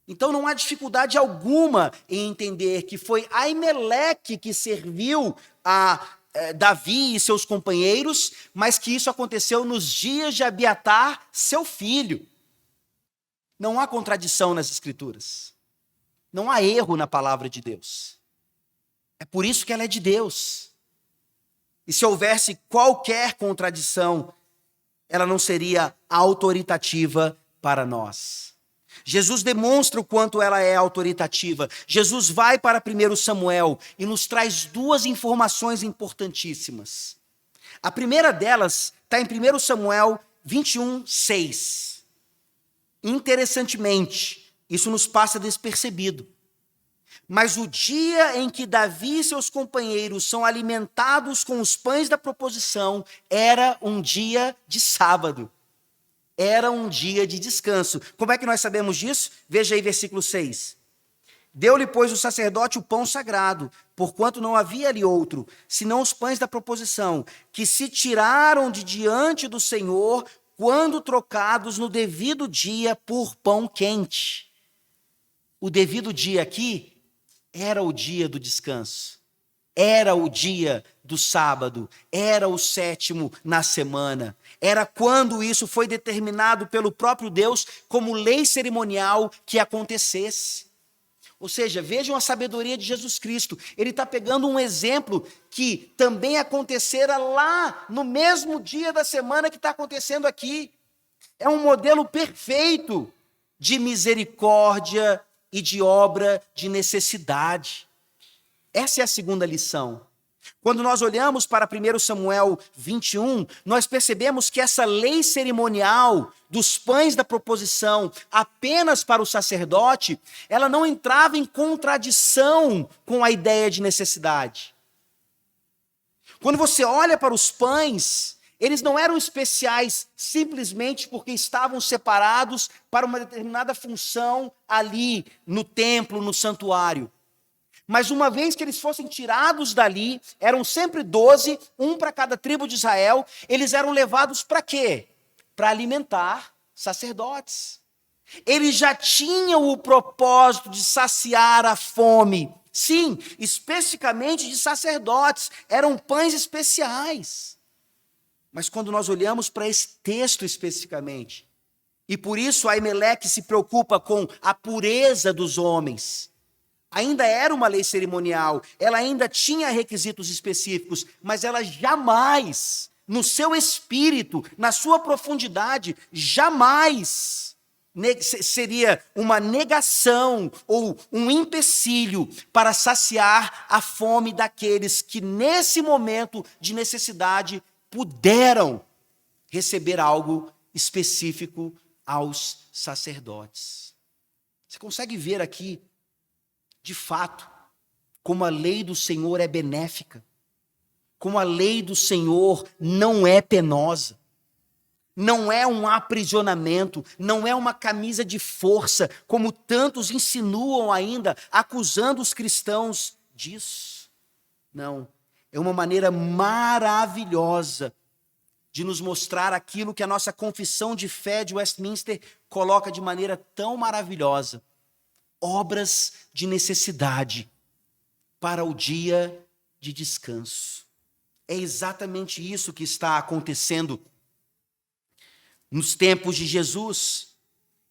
Então não há dificuldade alguma em entender que foi Aimeleque que serviu a Davi e seus companheiros, mas que isso aconteceu nos dias de Abiatar, seu filho. Não há contradição nas Escrituras. Não há erro na palavra de Deus. É por isso que ela é de Deus. E se houvesse qualquer contradição, ela não seria autoritativa para nós. Jesus demonstra o quanto ela é autoritativa. Jesus vai para 1 Samuel e nos traz duas informações importantíssimas. A primeira delas está em 1 Samuel 21:6. Interessantemente, isso nos passa despercebido. Mas o dia em que Davi e seus companheiros são alimentados com os pães da proposição era um dia de sábado. Era um dia de descanso. Como é que nós sabemos disso? Veja aí versículo 6. Deu-lhe, pois, o sacerdote o pão sagrado, porquanto não havia ali outro, senão os pães da proposição, que se tiraram de diante do Senhor, quando trocados no devido dia por pão quente. O devido dia aqui era o dia do descanso, era o dia do sábado, era o 7º na semana, era quando isso foi determinado pelo próprio Deus como lei cerimonial que acontecesse. Ou seja, vejam a sabedoria de Jesus Cristo. Ele está pegando um exemplo que também acontecera lá no mesmo dia da semana que está acontecendo aqui. É um modelo perfeito de misericórdia e de obra de necessidade. Essa é a segunda lição. Quando nós olhamos para 1 Samuel 21, nós percebemos que essa lei cerimonial dos pães da proposição apenas para o sacerdote, ela não entrava em contradição com a ideia de necessidade. Quando você olha para os pães, eles não eram especiais simplesmente porque estavam separados para uma determinada função ali no templo, no santuário. Mas uma vez que eles fossem tirados dali, eram sempre 12, um para cada tribo de Israel, eles eram levados para quê? Para alimentar sacerdotes. Eles já tinham o propósito de saciar a fome. Sim, especificamente de sacerdotes, eram pães especiais. Mas quando nós olhamos para esse texto especificamente, e por isso Aimeleque se preocupa com a pureza dos homens, ainda era uma lei cerimonial, ela ainda tinha requisitos específicos, mas ela jamais, no seu espírito, na sua profundidade, jamais seria uma negação ou um empecilho para saciar a fome daqueles que nesse momento de necessidade puderam receber algo específico aos sacerdotes. Você consegue ver aqui, de fato, como a lei do Senhor é benéfica, como a lei do Senhor não é penosa, não é um aprisionamento, não é uma camisa de força, como tantos insinuam ainda, acusando os cristãos disso. Não. É uma maneira maravilhosa de nos mostrar aquilo que a nossa confissão de fé de Westminster coloca de maneira tão maravilhosa. Obras de necessidade para o dia de descanso. É exatamente isso que está acontecendo nos tempos de Jesus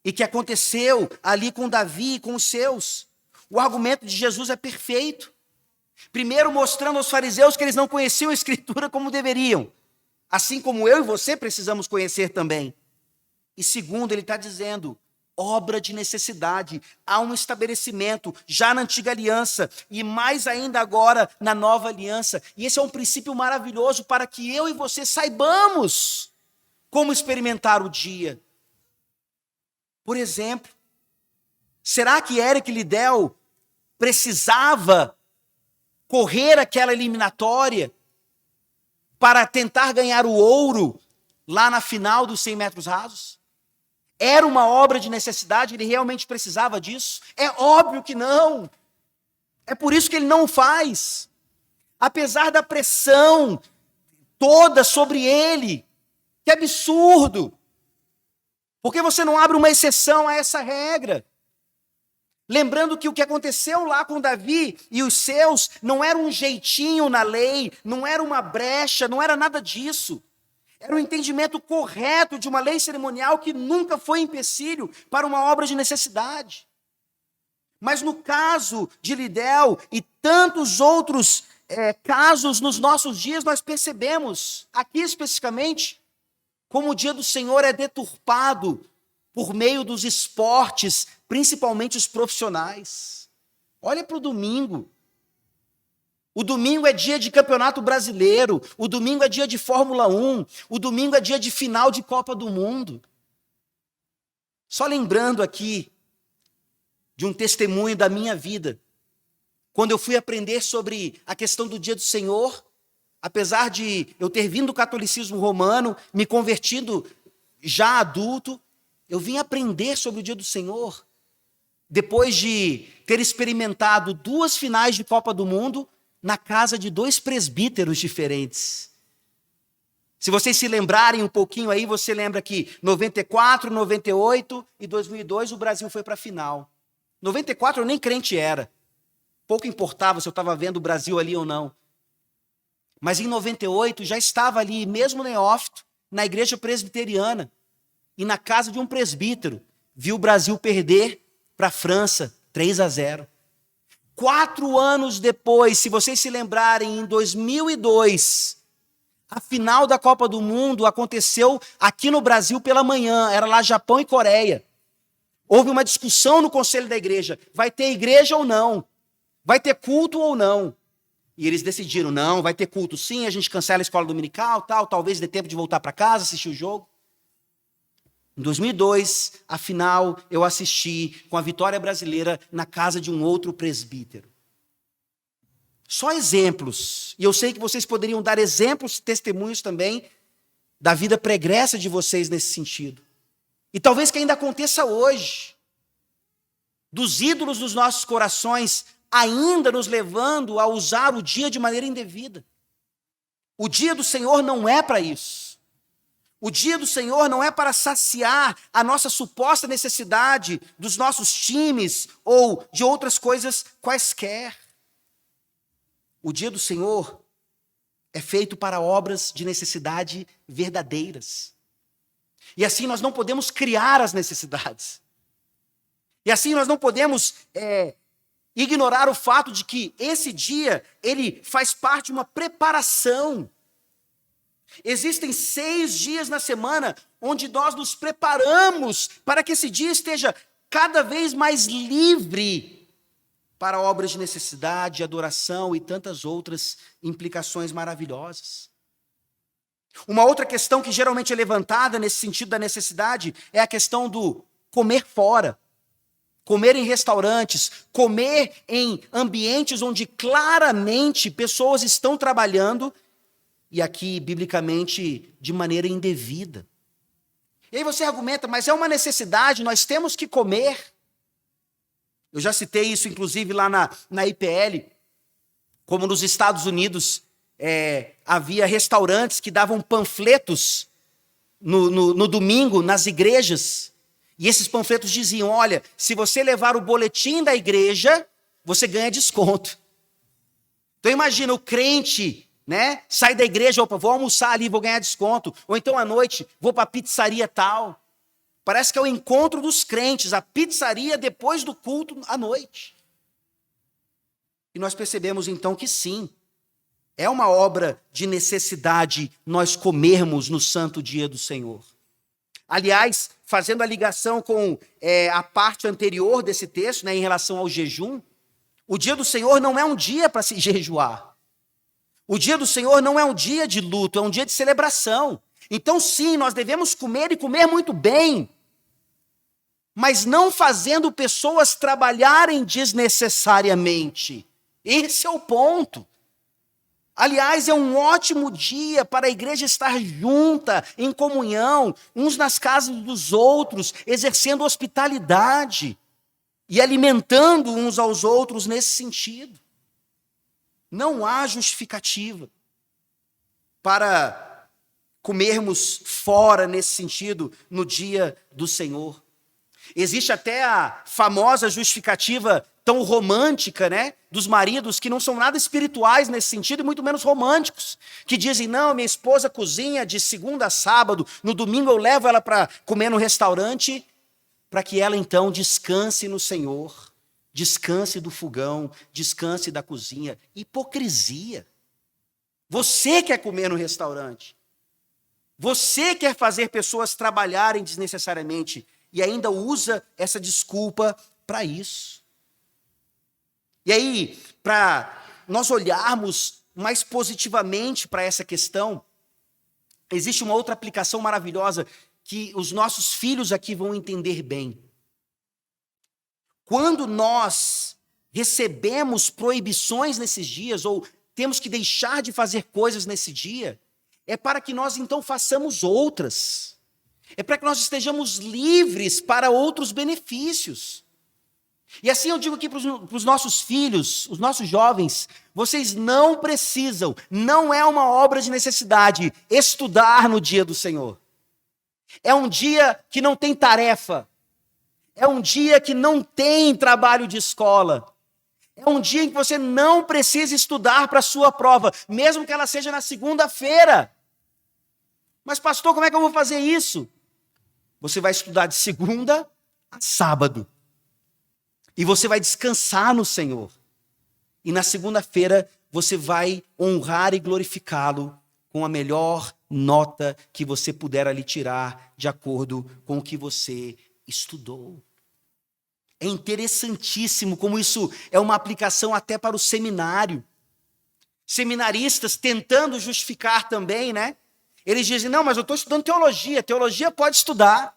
e que aconteceu ali com Davi e com os seus. O argumento de Jesus é perfeito. Primeiro, mostrando aos fariseus que eles não conheciam a Escritura como deveriam, assim como eu e você precisamos conhecer também. E segundo, ele está dizendo, obra de necessidade, há um estabelecimento já na antiga aliança e mais ainda agora na nova aliança. E esse é um princípio maravilhoso para que eu e você saibamos como experimentar o dia. Por exemplo, será que Eric Liddell precisava correr aquela eliminatória para tentar ganhar o ouro lá na final dos 100 metros rasos? Era uma obra de necessidade? Ele realmente precisava disso? É óbvio que não. É por isso que ele não o faz. Apesar da pressão toda sobre ele. Que absurdo! Por que você não abre uma exceção a essa regra? Lembrando que o que aconteceu lá com Davi e os seus não era um jeitinho na lei, não era uma brecha, não era nada disso. Era um entendimento correto de uma lei cerimonial que nunca foi empecilho para uma obra de necessidade. Mas no caso de Liddell e tantos outros casos nos nossos dias, nós percebemos, aqui especificamente, como o dia do Senhor é deturpado por meio dos esportes, principalmente os profissionais. Olha para o domingo. O domingo é dia de Campeonato Brasileiro, o domingo é dia de Fórmula 1, o domingo é dia de final de Copa do Mundo. Só lembrando aqui de um testemunho da minha vida, quando eu fui aprender sobre a questão do dia do Senhor, apesar de eu ter vindo do catolicismo romano, me convertido já adulto, eu vim aprender sobre o dia do Senhor, depois de ter experimentado 2 finais de Copa do Mundo, na casa de 2 presbíteros diferentes. Se vocês se lembrarem um pouquinho aí, você lembra que 94, 98 e 2002 o Brasil foi para a final. 94 eu nem crente era. Pouco importava se eu estava vendo o Brasil ali ou não. Mas em 98 já estava ali, mesmo neófito, na igreja presbiteriana. E na casa de um presbítero, viu o Brasil perder para a França, 3-0. 4 anos depois, se vocês se lembrarem, em 2002, a final da Copa do Mundo aconteceu aqui no Brasil pela manhã, era lá Japão e Coreia. Houve uma discussão no conselho da igreja, vai ter igreja ou não? Vai ter culto ou não? E eles decidiram, não, vai ter culto sim, a gente cancela a escola dominical, talvez dê tempo de voltar para casa, assistir o jogo. Em 2002, a final eu assisti com a vitória brasileira na casa de um outro presbítero. Só exemplos, e eu sei que vocês poderiam dar exemplos, testemunhos também, da vida pregressa de vocês nesse sentido. E talvez que ainda aconteça hoje, dos ídolos dos nossos corações, ainda nos levando a usar o dia de maneira indevida. O dia do Senhor não é para isso. O dia do Senhor não é para saciar a nossa suposta necessidade dos nossos times ou de outras coisas quaisquer. O dia do Senhor é feito para obras de necessidade verdadeiras. E assim nós não podemos criar as necessidades. E assim nós não podemos ignorar o fato de que esse dia, ele faz parte de uma preparação. Existem 6 dias na semana onde nós nos preparamos para que esse dia esteja cada vez mais livre para obras de necessidade, adoração e tantas outras implicações maravilhosas. Uma outra questão que geralmente é levantada nesse sentido da necessidade é a questão do comer fora. Comer em restaurantes, comer em ambientes onde claramente pessoas estão trabalhando, e aqui, biblicamente, de maneira indevida. E aí você argumenta, mas é uma necessidade, nós temos que comer. Eu já citei isso, inclusive, lá na IPL, como nos Estados Unidos havia restaurantes que davam panfletos no domingo nas igrejas, e esses panfletos diziam, olha, se você levar o boletim da igreja, você ganha desconto. Então imagina o crente, né? Sai da igreja, opa, vou almoçar ali, vou ganhar desconto. Ou então à noite, vou para a pizzaria tal. Parece que é o encontro dos crentes, a pizzaria depois do culto à noite. E nós percebemos então que sim, é uma obra de necessidade nós comermos no santo dia do Senhor. Aliás, fazendo a ligação com a parte anterior desse texto, né, em relação ao jejum, o dia do Senhor não é um dia para se jejuar. O dia do Senhor não é um dia de luto, é um dia de celebração. Então, sim, nós devemos comer e comer muito bem, mas não fazendo pessoas trabalharem desnecessariamente. Esse é o ponto. Aliás, é um ótimo dia para a igreja estar junta, em comunhão, uns nas casas dos outros, exercendo hospitalidade e alimentando uns aos outros nesse sentido. Não há justificativa para comermos fora nesse sentido no dia do Senhor. Existe até a famosa justificativa tão romântica, né, dos maridos que não são nada espirituais nesse sentido e muito menos românticos, que dizem, não, minha esposa cozinha de segunda a sábado, no domingo eu levo ela para comer no restaurante, para que ela então descanse no Senhor, descanse do fogão, descanse da cozinha. Hipocrisia. Você quer comer no restaurante, você quer fazer pessoas trabalharem desnecessariamente e ainda usa essa desculpa para isso. E aí, para nós olharmos mais positivamente para essa questão, existe uma outra aplicação maravilhosa que os nossos filhos aqui vão entender bem. Quando nós recebemos proibições nesses dias, ou temos que deixar de fazer coisas nesse dia, é para que nós então façamos outras. É para que nós estejamos livres para outros benefícios. E assim eu digo aqui para os nossos filhos, os nossos jovens, vocês não precisam, não é uma obra de necessidade, estudar no dia do Senhor. É um dia que não tem tarefa. É um dia que não tem trabalho de escola. É um dia em que você não precisa estudar para a sua prova, mesmo que ela seja na segunda-feira. Mas pastor, como é que eu vou fazer isso? Você vai estudar de segunda a sábado. E você vai descansar no Senhor. E na segunda-feira você vai honrar e glorificá-lo com a melhor nota que você puder ali tirar de acordo com o que você estudou. É interessantíssimo como isso é uma aplicação até para o seminário. Seminaristas tentando justificar também, né? Eles dizem, não, mas eu estou estudando teologia pode estudar.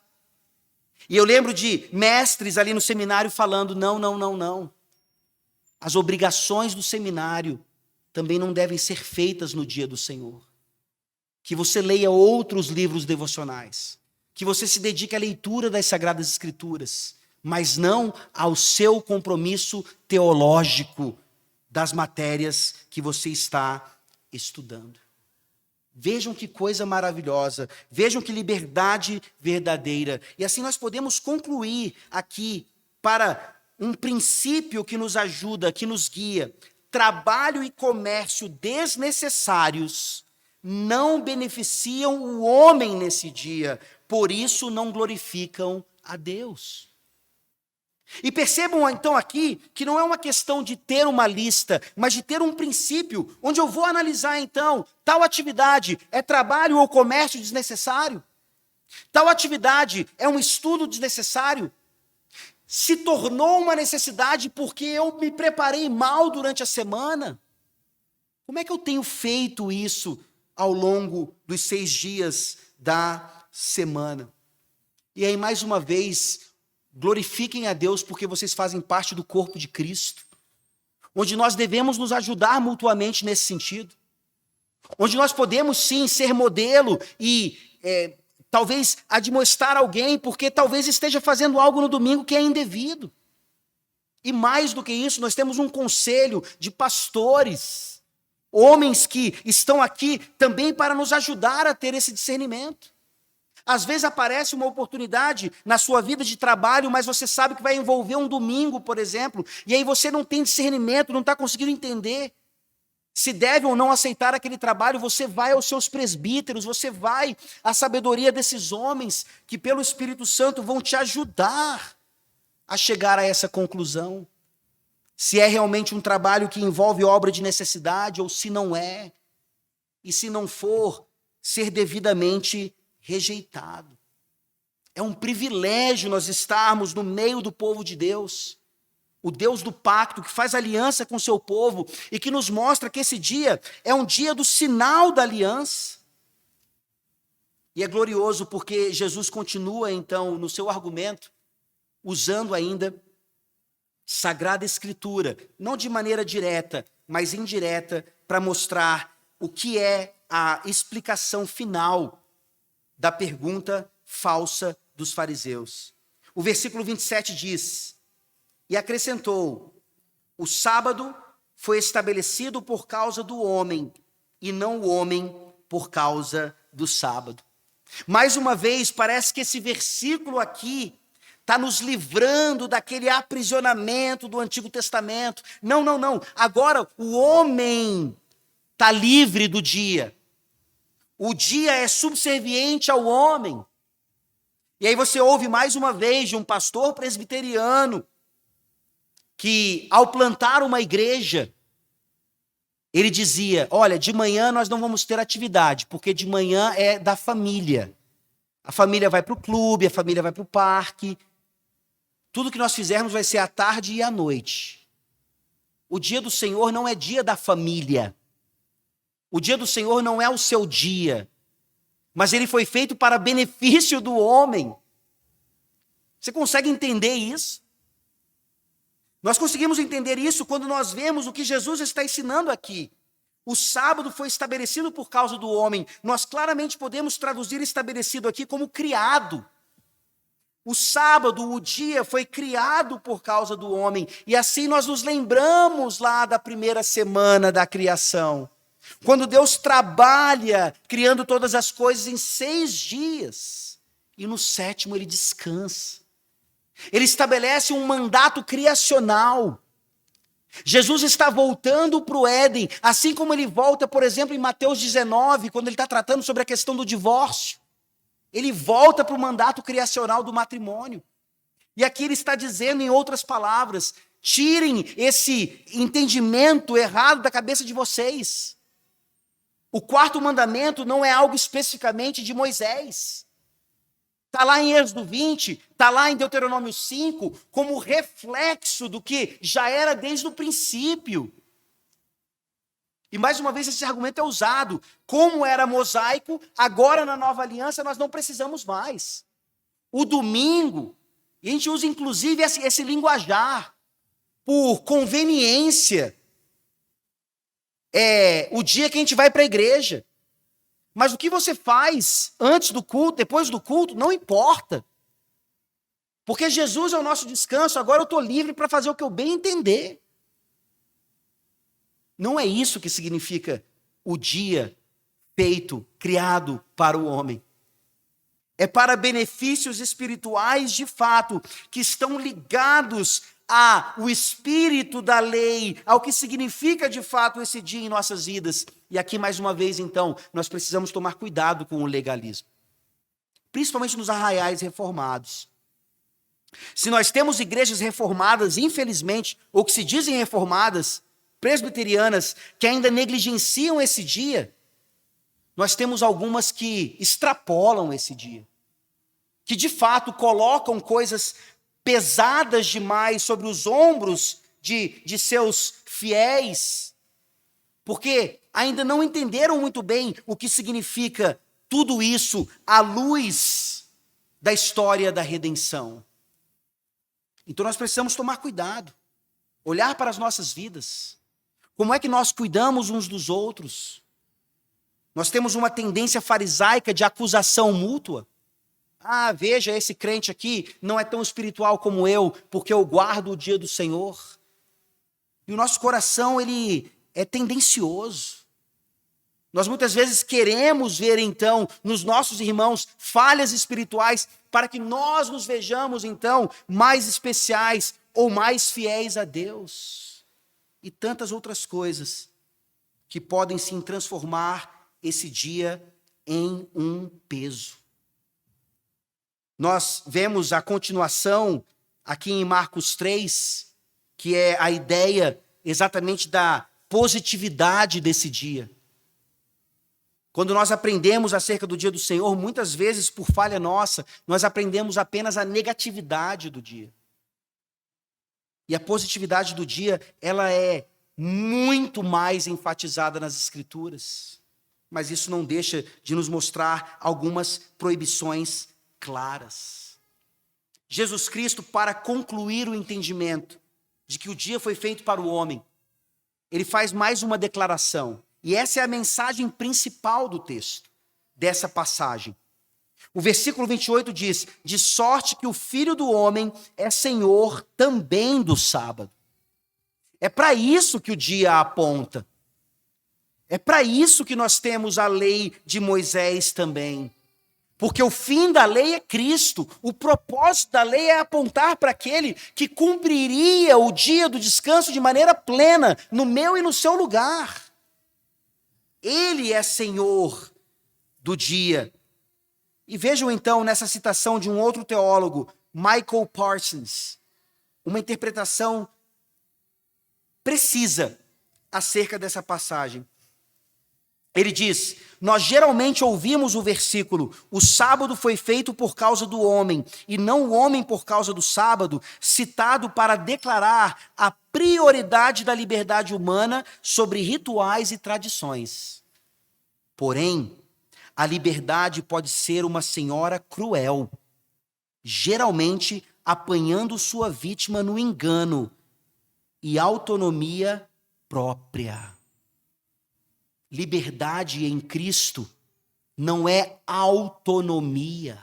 E eu lembro de mestres ali no seminário falando, não. As obrigações do seminário também não devem ser feitas no dia do Senhor. Que você leia outros livros devocionais. Que você se dedique à leitura das Sagradas Escrituras. Mas não ao seu compromisso teológico das matérias que você está estudando. Vejam que coisa maravilhosa, vejam que liberdade verdadeira. E assim nós podemos concluir aqui para um princípio que nos ajuda, que nos guia. Trabalho e comércio desnecessários não beneficiam o homem nesse dia, por isso não glorificam a Deus. E percebam então aqui que não é uma questão de ter uma lista, mas de ter um princípio, onde eu vou analisar então, tal atividade é trabalho ou comércio desnecessário? Tal atividade é um estudo desnecessário? Se tornou uma necessidade porque eu me preparei mal durante a semana? Como é que eu tenho feito isso ao longo dos 6 dias da semana? E aí, mais uma vez, glorifiquem a Deus porque vocês fazem parte do corpo de Cristo, onde nós devemos nos ajudar mutuamente nesse sentido, onde nós podemos sim ser modelo e talvez admoestar alguém porque talvez esteja fazendo algo no domingo que é indevido. E mais do que isso, nós temos um conselho de pastores, homens que estão aqui também para nos ajudar a ter esse discernimento. Às vezes aparece uma oportunidade na sua vida de trabalho, mas você sabe que vai envolver um domingo, por exemplo, e aí você não tem discernimento, não está conseguindo entender se deve ou não aceitar aquele trabalho. Você vai aos seus presbíteros, você vai à sabedoria desses homens que pelo Espírito Santo vão te ajudar a chegar a essa conclusão. Se é realmente um trabalho que envolve obra de necessidade ou se não é. E se não for, ser devidamente rejeitado. É um privilégio nós estarmos no meio do povo de Deus, o Deus do pacto, que faz aliança com o seu povo e que nos mostra que esse dia é um dia do sinal da aliança. E é glorioso porque Jesus continua, então, no seu argumento, usando ainda Sagrada Escritura, não de maneira direta, mas indireta, para mostrar o que é a explicação final da pergunta falsa dos fariseus. O versículo 27 diz, e acrescentou, o sábado foi estabelecido por causa do homem, e não o homem por causa do sábado. Mais uma vez, parece que esse versículo aqui está nos livrando daquele aprisionamento do Antigo Testamento. Não. Agora o homem está livre do dia. O dia é subserviente ao homem. E aí você ouve mais uma vez de um pastor presbiteriano que, ao plantar uma igreja, ele dizia, olha, de manhã nós não vamos ter atividade, porque de manhã é da família. A família vai para o clube, a família vai para o parque. Tudo que nós fizermos vai ser à tarde e à noite. o dia do Senhor não é dia da família. O dia do Senhor não é o seu dia, mas ele foi feito para benefício do homem. Você consegue entender isso? Nós conseguimos entender isso quando nós vemos o que Jesus está ensinando aqui. O sábado foi estabelecido por causa do homem. Nós claramente podemos traduzir estabelecido aqui como criado. O sábado, o dia, foi criado por causa do homem. E assim nós nos lembramos lá da primeira semana da criação. Quando Deus trabalha criando todas as coisas em 6 dias. E no 7º ele descansa. Ele estabelece um mandato criacional. Jesus está voltando para o Éden, assim como ele volta, por exemplo, em Mateus 19, quando ele está tratando sobre a questão do divórcio. Ele volta para o mandato criacional do matrimônio. E aqui ele está dizendo, em outras palavras, tirem esse entendimento errado da cabeça de vocês. O 4º mandamento não é algo especificamente de Moisés. Está lá em Êxodo 20, está lá em Deuteronômio 5, como reflexo do que já era desde o princípio. E mais uma vez esse argumento é usado. Como era mosaico, agora na nova aliança nós não precisamos mais. O domingo, e a gente usa inclusive esse linguajar, por conveniência, é o dia que a gente vai para a igreja. Mas o que você faz antes do culto, depois do culto, não importa. Porque Jesus é o nosso descanso, agora eu estou livre para fazer o que eu bem entender. Não é isso que significa o dia feito, criado para o homem. É para benefícios espirituais de fato, que estão ligados ao espírito da lei, ao que significa de fato esse dia em nossas vidas. E aqui, mais uma vez, então, nós precisamos tomar cuidado com o legalismo. Principalmente nos arraiais reformados. Se nós temos igrejas reformadas, infelizmente, ou que se dizem reformadas, presbiterianas, que ainda negligenciam esse dia, nós temos algumas que extrapolam esse dia. Que, de fato, colocam coisas pesadas demais sobre os ombros de seus fiéis, porque ainda não entenderam muito bem o que significa tudo isso à luz da história da redenção. Então nós precisamos tomar cuidado, olhar para as nossas vidas. Como é que nós cuidamos uns dos outros? Nós temos uma tendência farisaica de acusação mútua. Ah, veja, esse crente aqui não é tão espiritual como eu, porque eu guardo o dia do Senhor. E o nosso coração, ele é tendencioso. Nós muitas vezes queremos ver, então, nos nossos irmãos falhas espirituais, para que nós nos vejamos, então, mais especiais ou mais fiéis a Deus. E tantas outras coisas que podem, sim, transformar esse dia em um peso. Nós vemos a continuação aqui em Marcos 3, que é a ideia exatamente da positividade desse dia. Quando nós aprendemos acerca do dia do Senhor, muitas vezes, por falha nossa, nós aprendemos apenas a negatividade do dia. E a positividade do dia, ela é muito mais enfatizada nas Escrituras. Mas isso não deixa de nos mostrar algumas proibições claras. Jesus Cristo, para concluir o entendimento de que o dia foi feito para o homem, ele faz mais uma declaração. E essa é a mensagem principal do texto, dessa passagem. O versículo 28 diz: de sorte que o Filho do Homem é Senhor também do sábado. É para isso que o dia aponta. É para isso que nós temos a lei de Moisés também. Porque o fim da lei é Cristo. O propósito da lei é apontar para aquele que cumpriria o dia do descanso de maneira plena, no meu e no seu lugar. Ele é Senhor do dia. E vejam então nessa citação de um outro teólogo, Michael Parsons, uma interpretação precisa acerca dessa passagem. Ele diz: nós geralmente ouvimos o versículo, o sábado foi feito por causa do homem, e não o homem por causa do sábado, citado para declarar a prioridade da liberdade humana sobre rituais e tradições. Porém, a liberdade pode ser uma senhora cruel, geralmente apanhando sua vítima no engano e autonomia própria. Liberdade em Cristo não é autonomia.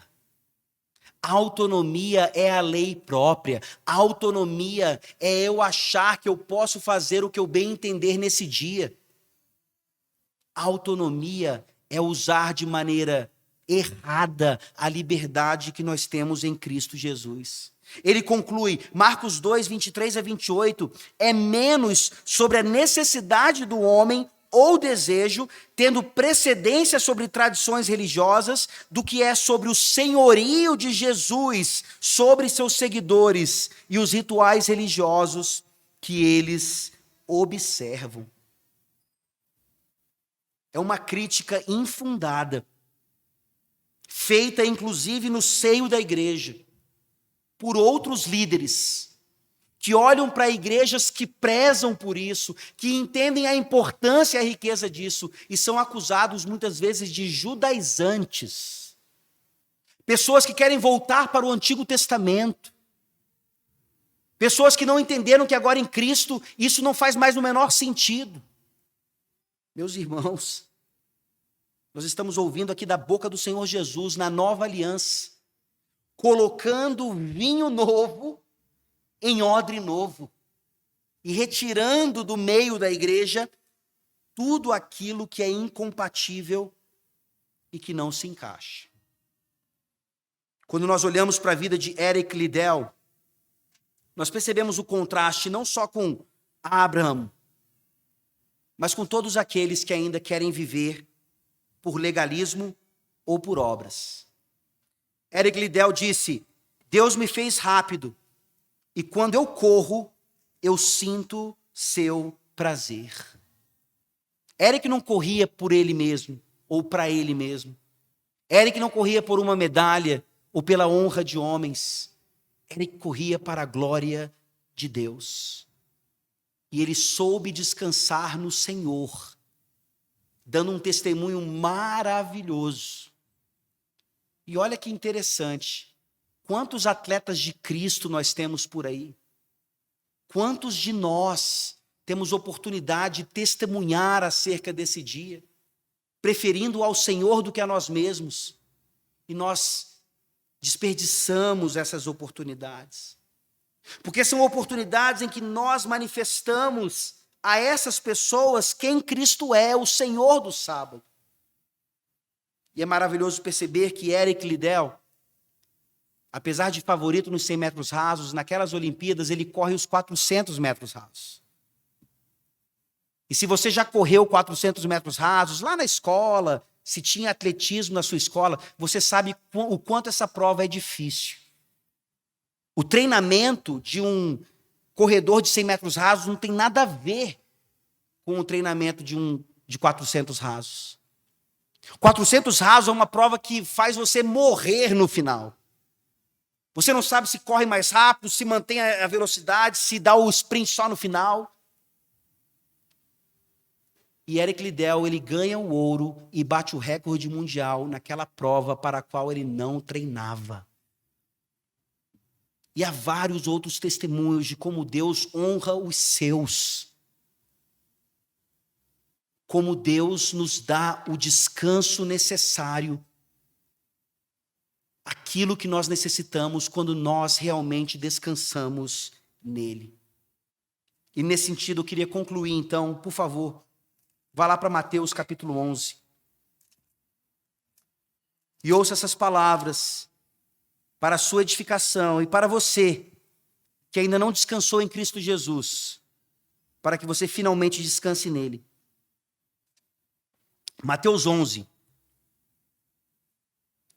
Autonomia é a lei própria. Autonomia é eu achar que eu posso fazer o que eu bem entender nesse dia. Autonomia é usar de maneira errada a liberdade que nós temos em Cristo Jesus. Ele conclui, Marcos 2, 23 a 28, é menos sobre a necessidade do homem ou desejo, tendo precedência sobre tradições religiosas, do que é sobre o senhorio de Jesus sobre seus seguidores e os rituais religiosos que eles observam. É uma crítica infundada, feita inclusive no seio da igreja, por outros líderes, que olham para igrejas que prezam por isso, que entendem a importância e a riqueza disso, e são acusados muitas vezes de judaizantes. Pessoas que querem voltar para o Antigo Testamento. Pessoas que não entenderam que agora em Cristo isso não faz mais o menor sentido. Meus irmãos, nós estamos ouvindo aqui da boca do Senhor Jesus, na nova aliança, colocando vinho novo em odre novo e retirando do meio da igreja tudo aquilo que é incompatível e que não se encaixa. Quando nós olhamos para a vida de Eric Liddell, nós percebemos o contraste não só com Abraham, mas com todos aqueles que ainda querem viver por legalismo ou por obras. Eric Liddell disse: Deus me fez rápido, e quando eu corro, eu sinto seu prazer. Eric não corria por ele mesmo, ou para ele mesmo. Eric não corria por uma medalha, ou pela honra de homens. Eric corria para a glória de Deus. E ele soube descansar no Senhor, dando um testemunho maravilhoso. E olha que interessante. Quantos atletas de Cristo nós temos por aí? Quantos de nós temos oportunidade de testemunhar acerca desse dia, preferindo ao Senhor do que a nós mesmos? E nós desperdiçamos essas oportunidades. Porque são oportunidades em que nós manifestamos a essas pessoas quem Cristo é, o Senhor do sábado. E é maravilhoso perceber que Eric Liddell, apesar de favorito nos 100 metros rasos, naquelas Olimpíadas ele corre os 400 metros rasos. E se você já correu 400 metros rasos, lá na escola, se tinha atletismo na sua escola, você sabe o quanto essa prova é difícil. O treinamento de um corredor de 100 metros rasos não tem nada a ver com o treinamento de 400 rasos. 400 rasos é uma prova que faz você morrer no final. Você não sabe se corre mais rápido, se mantém a velocidade, se dá o sprint só no final. E Eric Liddell, ele ganha o ouro e bate o recorde mundial naquela prova para a qual ele não treinava. E há vários outros testemunhos de como Deus honra os seus. Como Deus nos dá o descanso necessário, aquilo que nós necessitamos quando nós realmente descansamos nele. E nesse sentido eu queria concluir então, por favor, vá lá para Mateus capítulo 11. E ouça essas palavras para a sua edificação e para você que ainda não descansou em Cristo Jesus, para que você finalmente descanse nele. Mateus 11,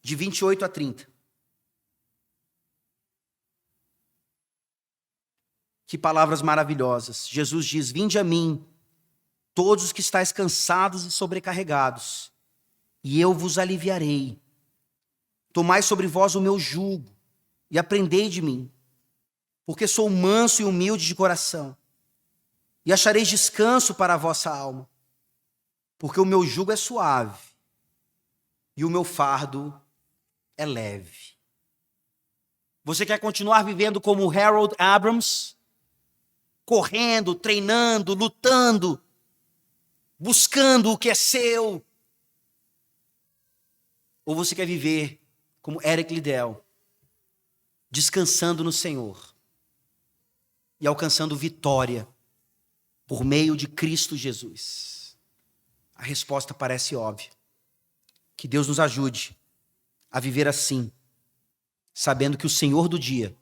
de 28 a 30. Que palavras maravilhosas. Jesus diz: vinde a mim, todos os que estáis cansados e sobrecarregados, e eu vos aliviarei. Tomai sobre vós o meu jugo e aprendei de mim, porque sou manso e humilde de coração, e achareis descanso para a vossa alma, porque o meu jugo é suave e o meu fardo é leve. Você quer continuar vivendo como Harold Abrams? Correndo, treinando, lutando, buscando o que é seu? Ou você quer viver como Eric Liddell, descansando no Senhor e alcançando vitória por meio de Cristo Jesus? A resposta parece óbvia. Que Deus nos ajude a viver assim, sabendo que o Senhor do dia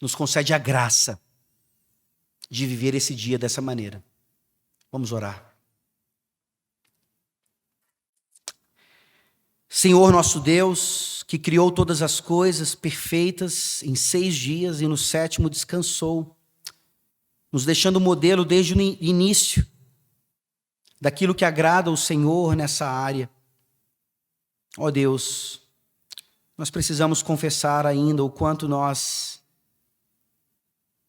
nos concede a graça de viver esse dia dessa maneira. Vamos orar. Senhor nosso Deus, que criou todas as coisas perfeitas em 6 dias e no 7º descansou, nos deixando modelo desde o início daquilo que agrada ao Senhor nessa área. Ó Deus, nós precisamos confessar ainda o quanto nós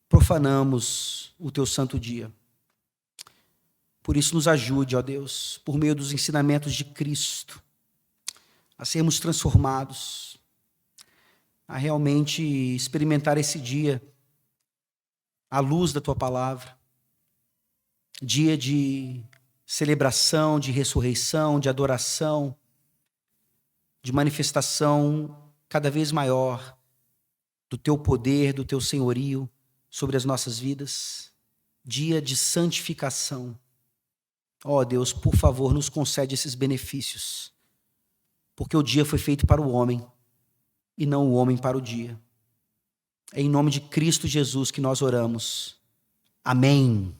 profanamos o teu santo dia. Por isso nos ajude, ó Deus, por meio dos ensinamentos de Cristo, a sermos transformados, a realmente experimentar esse dia à luz da tua palavra, dia de celebração, de ressurreição, de adoração, de manifestação cada vez maior do teu poder, do teu senhorio sobre as nossas vidas, dia de santificação. Ó Deus, por favor, nos concede esses benefícios, porque o dia foi feito para o homem e não o homem para o dia. É em nome de Cristo Jesus que nós oramos. Amém.